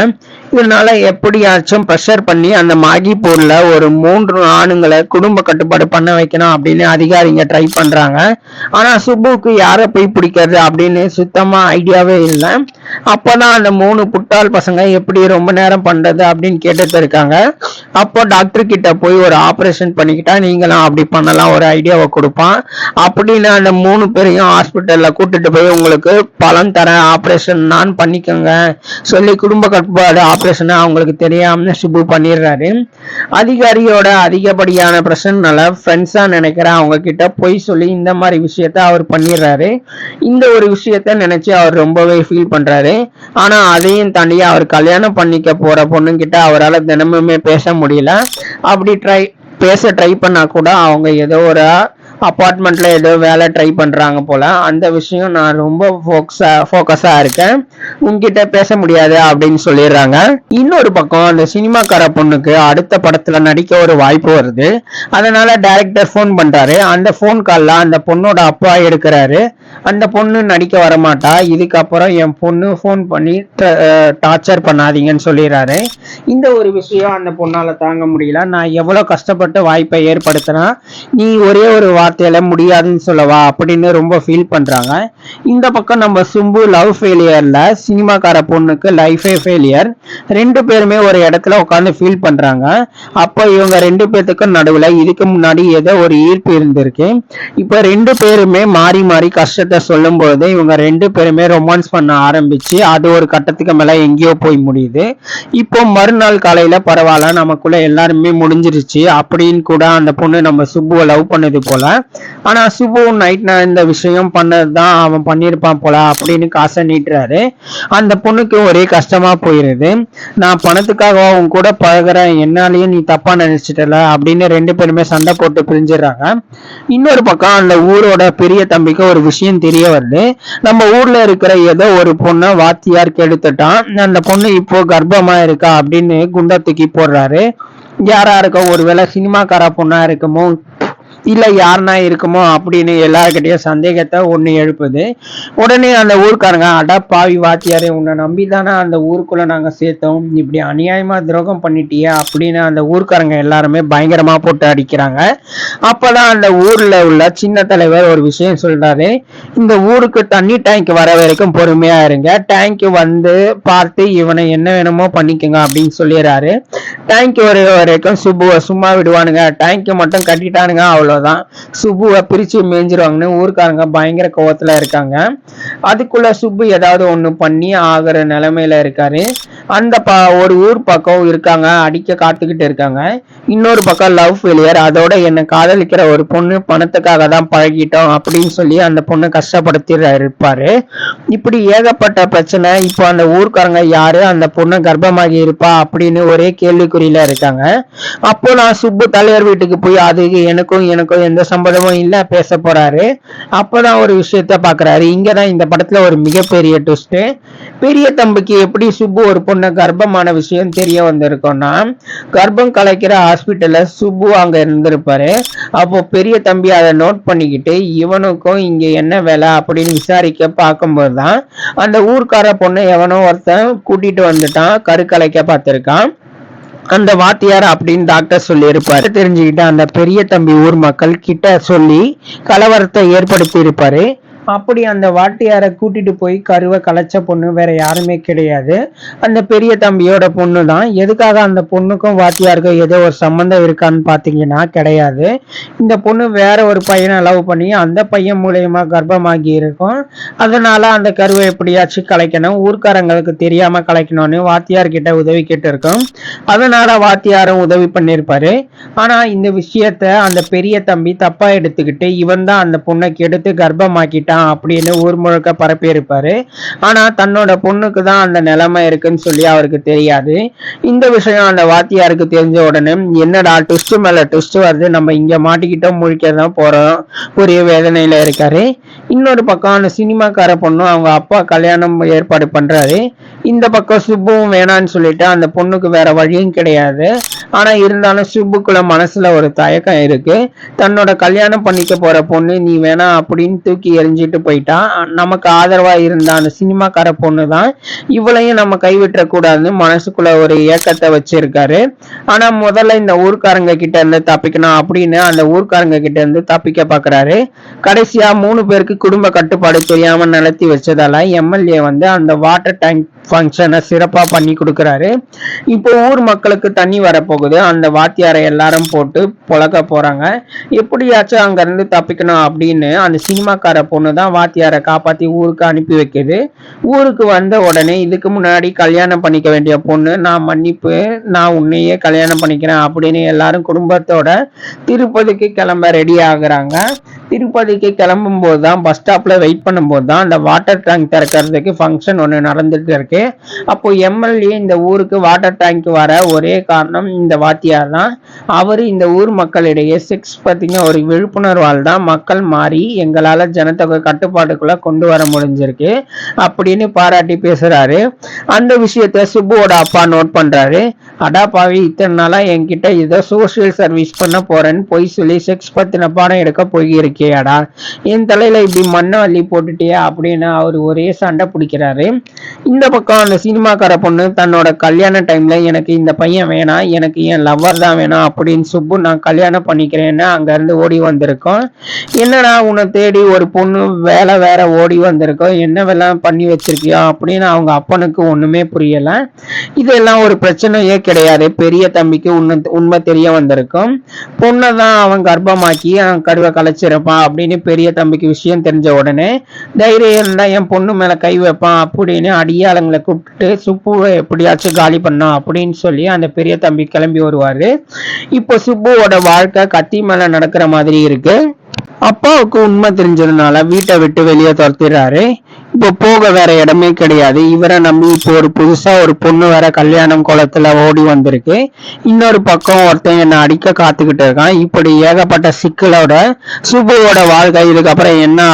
இதனால எப்படியாச்சும் ப்ரெஷர் பண்ணி அந்த மாகிப்பூர்ல ஒரு 3 ஆணுங்களை குடும்ப கட்டுப்பாடு பண்ண வைக்கணும் அப்படின்னு அதிகாரிங்க ட்ரை பண்றாங்க. ஆனா சுப்புக்கு யாரை போய் பிடிக்கிறது அப்படின்னு சுத்தமா ஐடியாவே இல்லை. அப்பதான் அந்த 3 புட்டாள் பசங்க எப்படி ரொம்ப நேரம் பண்றது அப்படின்னு கேட்டுட்டு இருக்காங்க. அப்போ டாக்டர் கிட்ட போய் ஒரு ஆபரேஷன் பண்ணிக்கிட்டா நீங்களும் அப்படி பண்ணலாம் ஒரு ஐடியாவை கொடுப்பான். அப்படின்னு அந்த 3 பேரையும் ஹாஸ்பிட்டல்ல கூட்டிட்டு போய் உங்களுக்கு பலன் தர ஆபரேஷன் நான் பண்ணிக்கோங்க சொல்லி குடும்ப கட்டுப்பாடு ஆபரேஷன் அவங்களுக்கு தெரியாம சுப்பு பண்ணிடுறாரு. அதிகாரியோட அதிகப்படியான பிரச்சனைனால ஃப்ரெண்ட்ஸா நினைக்கிற அவங்க கிட்ட போய் சொல்லி இந்த மாதிரி விஷயத்த அவர் பண்ணிடுறாரு. இந்த ஒரு விஷயத்த நினைச்சு அவர் ரொம்பவே ஃபீல் பண்றாரு. ஆனா அதையும் தாண்டி அவர் கல்யாணம் பண்ணிக்க போற பொண்ணுகிட்ட அவரால் தினமுமே பேச முடியல. அப்படி பேச ட்ரை பண்ணா கூட அவங்க ஏதோ ஒரு அப்பார்ட்மெண்ட்ல ஏதோ வேலை ட்ரை பண்றாங்க போல. அந்த விஷயம் நான் ரொம்ப ஃபோக்கஸா இருக்கேன், உங்ககிட்ட பேச முடியாது அப்படின்னு சொல்லிடுறாங்க. இன்னொரு பக்கம் அந்த சினிமாக்கார பொண்ணுக்கு அடுத்த படத்துல நடிக்க ஒரு வாய்ப்பு வருது. அதனால டைரக்டர் போன் பண்றாரு. அந்த போன் கால்ல அந்த பொண்ணோட அப்பா எடுக்கிறாரு. அந்த பொண்ணு நடிக்க வரமாட்டா, இதுக்கப்புறம் என் பொண்ணு போன் பண்ணி டார்ச்சர் பண்ணாதீங்கன்னு சொல்லிடுறாரு. இந்த ஒரு விஷயம் அந்த பொண்ணால தாங்க முடியல. நான் எவ்வளவு கஷ்டப்பட்டு வாய்ப்பை ஏற்படுத்தினா நீ ஒரே ஒரு வார்த்தையில முடியாதுன்னு சொல்லவா அப்படின்னு ரொம்ப ஃபீல் பண்றாங்க. இந்த பக்கம் நம்ம சும்பு லவ் ஃபெயிலியர்ல சினிமாக்கார பொண்ணுக்கு லைஃபே ஃபெயிலியர். 2 பேருமே ஒரு இடத்துல உட்காந்து ஃபீல் பண்றாங்க. அப்போ இவங்க 2 பேத்துக்கும் நடுவுல இதுக்கு முன்னாடி ஏதோ ஒரு ஈர்ப்பு இருந்திருக்கு. இப்ப 2 பேருமே மாறி மாறி கஷ்டத்தை சொல்லும் போது இவங்க 2 பேருமே ரொமான்ஸ் பண்ண ஆரம்பிச்சு அது ஒரு கட்டத்துக்கு மேல எங்கேயோ போய் முடியுது. இப்போ மறுநாள் காலையில பரவாயில்ல நமக்குள்ள எல்லாருமே முடிஞ்சிருச்சு அப்படின்னு கூட அந்த பொண்ணு நம்ம சுப்புவை லவ் பண்ணது போல. ஆனா சுப்பு நைட் நான் இந்த விஷயம் பண்ணதுதான் அவன் பண்ணியிருப்பான் போல அப்படின்னு காசை நீட்டுறாரு. அந்த பொண்ணுக்கு ஒரே கஷ்டமா போயிருது. நான் பணத்துக்காக உன் கூட பழகுறேன், என்னாலையும் நீ தப்பா நினைச்சிட்டல அப்படின்னு ரெண்டு பேருமே சண்டை போட்டு பிரிஞ்சிடறாங்க. இன்னொரு பக்கம் அந்த ஊரோட பெரிய தம்பிக்கு ஒரு விஷயம் தெரிய வருது. நம்ம ஊர்ல இருக்கிற ஏதோ ஒரு பொண்ணை வாத்தியார் கெடுத்துட்டான், அந்த பொண்ணு இப்போ கர்ப்பமா இருக்கா அப்படின்னு குண்டா தூக்கி போடுறாரு. யாரா இருக்கும், ஒருவேளை சினிமாக்கார பொண்ணா இருக்குமோ இல்ல யாருனா இருக்குமோ அப்படின்னு எல்லாருக்கிட்டையும் சந்தேகத்தை ஒண்ணு எழுப்புது. உடனே அந்த ஊருக்காரங்க, அடா பாவி வாத்தியாரே, உன்னை நம்பிதானே அந்த ஊருக்குள்ள நாங்க சேர்த்தோம், இப்படி அநியாயமா துரோகம் பண்ணிட்டியே அப்படின்னு அந்த ஊருக்காரங்க எல்லாருமே பயங்கரமா போட்டு அடிக்கிறாங்க. அப்பதான் அந்த ஊர்ல உள்ள சின்ன தலைவர் ஒரு விஷயம் சொல்றாரு. இந்த ஊருக்கு தண்ணி டேங்க் வர வரைக்கும் பொறுமையா இருங்க, டேங்க் வந்து பார்த்து இவனை என்ன வேணுமோ பண்ணிக்கோங்க அப்படின்னு சொல்லிடுறாரு. டேங்க் வர வரைக்கும் சுப்புவை சும்மா விடுவானுங்க, டேங்க் மட்டும் கட்டிட்டானுங்க அவ்வளவுதான், சுப்புவை பிரிச்சு மேய்ஞ்சிருவாங்கன்னு ஊருக்காரங்க பயங்கர கோவத்துல இருக்காங்க. அதுக்குள்ள சுப்பு ஏதாவது ஒண்ணு பண்ணி ஆகிற நிலைமையில இருக்காரு. அந்த ஒரு ஊர் பக்கம் இருக்காங்க, அடிக்க காத்துக்கிட்டு இருக்காங்க. இன்னொரு பக்கம் லவ் ஃபெயிலியர், அதோட என்ன காதலிக்கிற ஒரு பொண்ணு பணத்துக்காக தான் பழகிட்டோம் அப்படின்னு சொல்லி அந்த பொண்ணு கஷ்டப்படுத்தி இருப்பாரு. இப்படி ஏகப்பட்ட பிரச்சனை. இப்போ அந்த ஊர்க்காரங்க யாரு அந்த பொண்ணு கர்ப்பமாகி இருப்பா அப்படின்னு ஒரே கேள்விக்குறியில இருக்காங்க. அப்போ நான் சுப்பு தலைவர் வீட்டுக்கு போய் அதுக்கு எனக்கும் எந்த சம்பந்தமும் இல்ல பேச போறாரு. அப்பதான் ஒரு விஷயத்த பாக்குறாரு. இங்கதான் இந்த படத்துல ஒரு மிகப்பெரிய ட்விஸ்ட். பெரிய தம்பிக்கு எப்படி சுப்பு ஒரு பொண்ணு கர்ப்பமான விஷயம் தெரிய வந்திருக்கோம்னா, கர்ப்பம் கலைக்கிற ஹாஸ்பிட்டல்ல சுப்பு அங்க இருந்திருப்பாரு. அப்போ பெரிய தம்பி அதை நோட் பண்ணிக்கிட்டு இவனுக்கும் இங்க என்ன வேலை அப்படின்னு விசாரிக்க பார்க்கும்போதுதான் அந்த ஊர்க்கார பொண்ணு எவனோ ஒருத்தன் கூட்டிட்டு வந்துட்டான், கருக்கலைக்க பார்த்திருக்கான். அந்த வாத்தியார் அப்படின்னு டாக்டர் சொல்லி இருப்பாரு. தெரிஞ்சுக்கிட்டு அந்த பெரிய தம்பி ஊர் மக்கள் கிட்ட சொல்லி கலவரத்தை ஏற்படுத்தி இருப்பாரு. அப்படி அந்த வாட்டியாரை கூட்டிட்டு போய் கருவை கலைச்ச பொண்ணு வேற யாருமே கிடையாது, அந்த பெரிய தம்பியோட பொண்ணு தான். எதுக்காக அந்த பொண்ணுக்கும் வாத்தியாருக்கும் ஏதோ ஒரு சம்பந்தம் இருக்கான்னு பாத்தீங்கன்னா கிடையாது. இந்த பொண்ணு வேற ஒரு பையனை லவ் பண்ணி அந்த பையன் மூலியமா கர்ப்பமாகி இருக்கும். அதனால அந்த கருவை எப்படியாச்சும் கலைக்கணும், ஊர்க்காரங்களுக்கு தெரியாம கலைக்கணும்னு வாத்தியார் கிட்ட உதவி கேட்டு இருக்கும். அதனால வாத்தியாரும் உதவி பண்ணிருப்பாரு. ஆனா இந்த விஷயத்த அந்த பெரிய தம்பி தப்பா எடுத்துக்கிட்டு இவன் தான் அந்த பொண்ணை கெடுத்து கர்ப்பமாக்கிட்டான் அப்படின்னு ஊர் முழுக்க பரப்பி இருப்பாரு. ஆனா தன்னோட பொண்ணுக்கு தான் அந்த நிலைமை இருக்குன்னு சொல்லி அவருக்கு தெரியாது. இந்த விஷயம் அந்த வாத்தியாருக்கு தெரிஞ்ச உடனே என்னடா ட்விஸ்ட் மேல ட்விஸ்ட் வருது, நம்ம இங்க மாட்டிக்கிட்டோம் முழிக்கதான் போறோம், ஒரே வேதனையில இருக்காரு. இன்னொரு பக்கம் அந்த சினிமாக்கார பொண்ணும் அவங்க அப்பா கல்யாணம் ஏற்பாடு பண்றாரு. இந்த பக்கம் சுப்புவும் வேணான்னு சொல்லிட்டு அந்த பொண்ணுக்கு வேற வழியும் கிடையாது. ஆனா இருந்தாலும் சுப்புக்குள்ள மனசுல ஒரு தயக்கம் இருக்கு. தன்னோட கல்யாணம் பண்ணிக்க போற பொண்ணு நீ வேணா அப்படின்னு தூக்கி எரிஞ்சிட்டு போயிட்டா. நமக்கு ஆதரவா இருந்த அந்த சினிமாக்கார பொண்ணு தான், இவளையும் நம்ம கைவிட்ட கூடாதுன்னு மனசுக்குள்ள ஒரு ஏக்கத்தை வச்சிருக்காரு. ஆனா முதல்ல இந்த ஊர்க்காரங்க கிட்ட இருந்து தப்பிக்கணும் அப்படின்னு அந்த ஊர்க்காரங்க கிட்ட இருந்து தப்பிக்க பாக்குறாரு. கடைசியா 3 பேருக்கு குடும்ப கட்டுப்பாடு தெரியாம நடத்தி வச்சதால எம்எல்ஏ வந்து அந்த வாட்டர் டேங்க் ஃபங்க்ஷனை சிறப்பா பண்ணி கொடுக்கறாரு. இப்போ ஊர் மக்களுக்கு தண்ணி வரப்போகுது, அந்த வாத்தியாரை எல்லாரும் போட்டு பொழக்க போறாங்க. எப்படியாச்சும் அங்க இருந்து தப்பிக்கணும் அப்படின்னு அந்த சினிமாக்கார பொண்ணு தான் வாத்தியாரை காப்பாத்தி ஊருக்கு அனுப்பி வைக்குது. ஊருக்கு வந்த உடனே இதுக்கு முன்னாடி கல்யாணம் பண்ணிக்க வேண்டிய பொண்ணு, நான் மன்னிப்பு, நான் உன்னையே கல்யாணம் பண்ணிக்கிறேன் அப்படின்னு எல்லாரும் குடும்பத்தோட திருப்பதிக்கு கிளம்ப ரெடி ஆகுறாங்க. திருப்பதிக்கு கிளம்பும் போதுதான் பஸ் ஸ்டாப்ல வெயிட் பண்ணும்போது தான் அந்த வாட்டர் டேங்க் திறக்கிறதுக்கு ஃபங்க்ஷன் ஒன்று நடந்துட்டு இருக்கு. அப்போ எம்எல்ஏ இந்த ஊருக்கு வாட்டர் டேங்க் வர ஒரே காரணம் இந்த வாத்தியார் தான். அவரு இந்த ஊர் மக்களிடையே செக்ஸ் பத்தின ஒரு விழிப்புணர்வால் தான் மக்கள் மாறி எங்களால ஜனத்தொகை கட்டுப்பாட்டுக்குள்ள கொண்டு வர முடிஞ்சிருக்கு அப்படின்னு பாராட்டி பேசுறாரு. அந்த விஷயத்த சுப்புவோட அப்பா நோட் பண்றாரு. அடா பாவி, இத்தனை நாளா என்கிட்ட ஏதோ சோசியல் சர்வீஸ் பண்ண போறேன்னு பொய் சொல்லி செக்ஸ் பத்தின பாடம் எடுக்க போயிருக்கேடா, என் தலையில இப்படி மண்ணை அள்ளி போட்டுட்டியா அப்படின்னு அவர் ஒரே சண்டை பிடிக்கிறாரு. இந்த பக்கம் அந்த சினிமாக்கார பொண்ணு தன்னோட கல்யாண டைம்ல எனக்கு இந்த பையன் வேணாம், எனக்கு என் லவ்வர் தான் வேணும் அப்படின்னு சுப்பு நான் கல்யாணம் பண்ணிக்கிறேன்னு அங்க இருந்து ஓடி வந்திருக்கோம். என்னடா உன்னை தேடி ஒரு பொண்ணு வேலை வேற ஓடி வந்திருக்கோம், என்னவெல்லாம் பண்ணி வச்சிருக்கியா அப்படின்னு அவங்க அப்பனுக்கு ஒண்ணுமே புரியல. இதெல்லாம் ஒரு பிரச்சனையே கிடையாது, பெரிய தம்பிக்கு உண்மை தெரிய வந்திருக்கும். பொண்ணதான் அவன் கர்ப்பமாக்கி அவன் கருவை கலைச்சிருப்பான் அப்படின்னு பெரிய தம்பிக்கு விஷயம் தெரிஞ்ச உடனே தைரியம் இருந்தா என் பொண்ணு மேல கை வைப்பான் அப்படின்னு அடியாளங்களை கூப்பிட்டு சுப்புவை எப்படியாச்சும் காலி பண்ணான் அப்படின்னு சொல்லி அந்த பெரிய தம்பி கிளம்பி வருவாரு. இப்போ சுப்புவோட வாழ்க்கை கத்தி மேல நடக்கிற மாதிரி இருக்கு. அப்பாவுக்கு உண்மை தெரிஞ்சதுனால வீட்டை விட்டு வெளியே துரத்திடுறாரு. இப்போ போக வேற இடமே கிடையாது. இவரை நம்பி இப்போ ஒரு புதுசா ஒரு பொண்ணு வேற கல்யாணம் குளத்துல ஓடி வந்திருக்கு. இன்னொரு பக்கம் ஒருத்தன் என்ன அடிக்க காத்துக்கிட்டு இருக்கான். இப்படி ஏகப்பட்ட சிக்கலோட சுப்புவோட வாழ்க்கை இதுக்கப்புறம் என்ன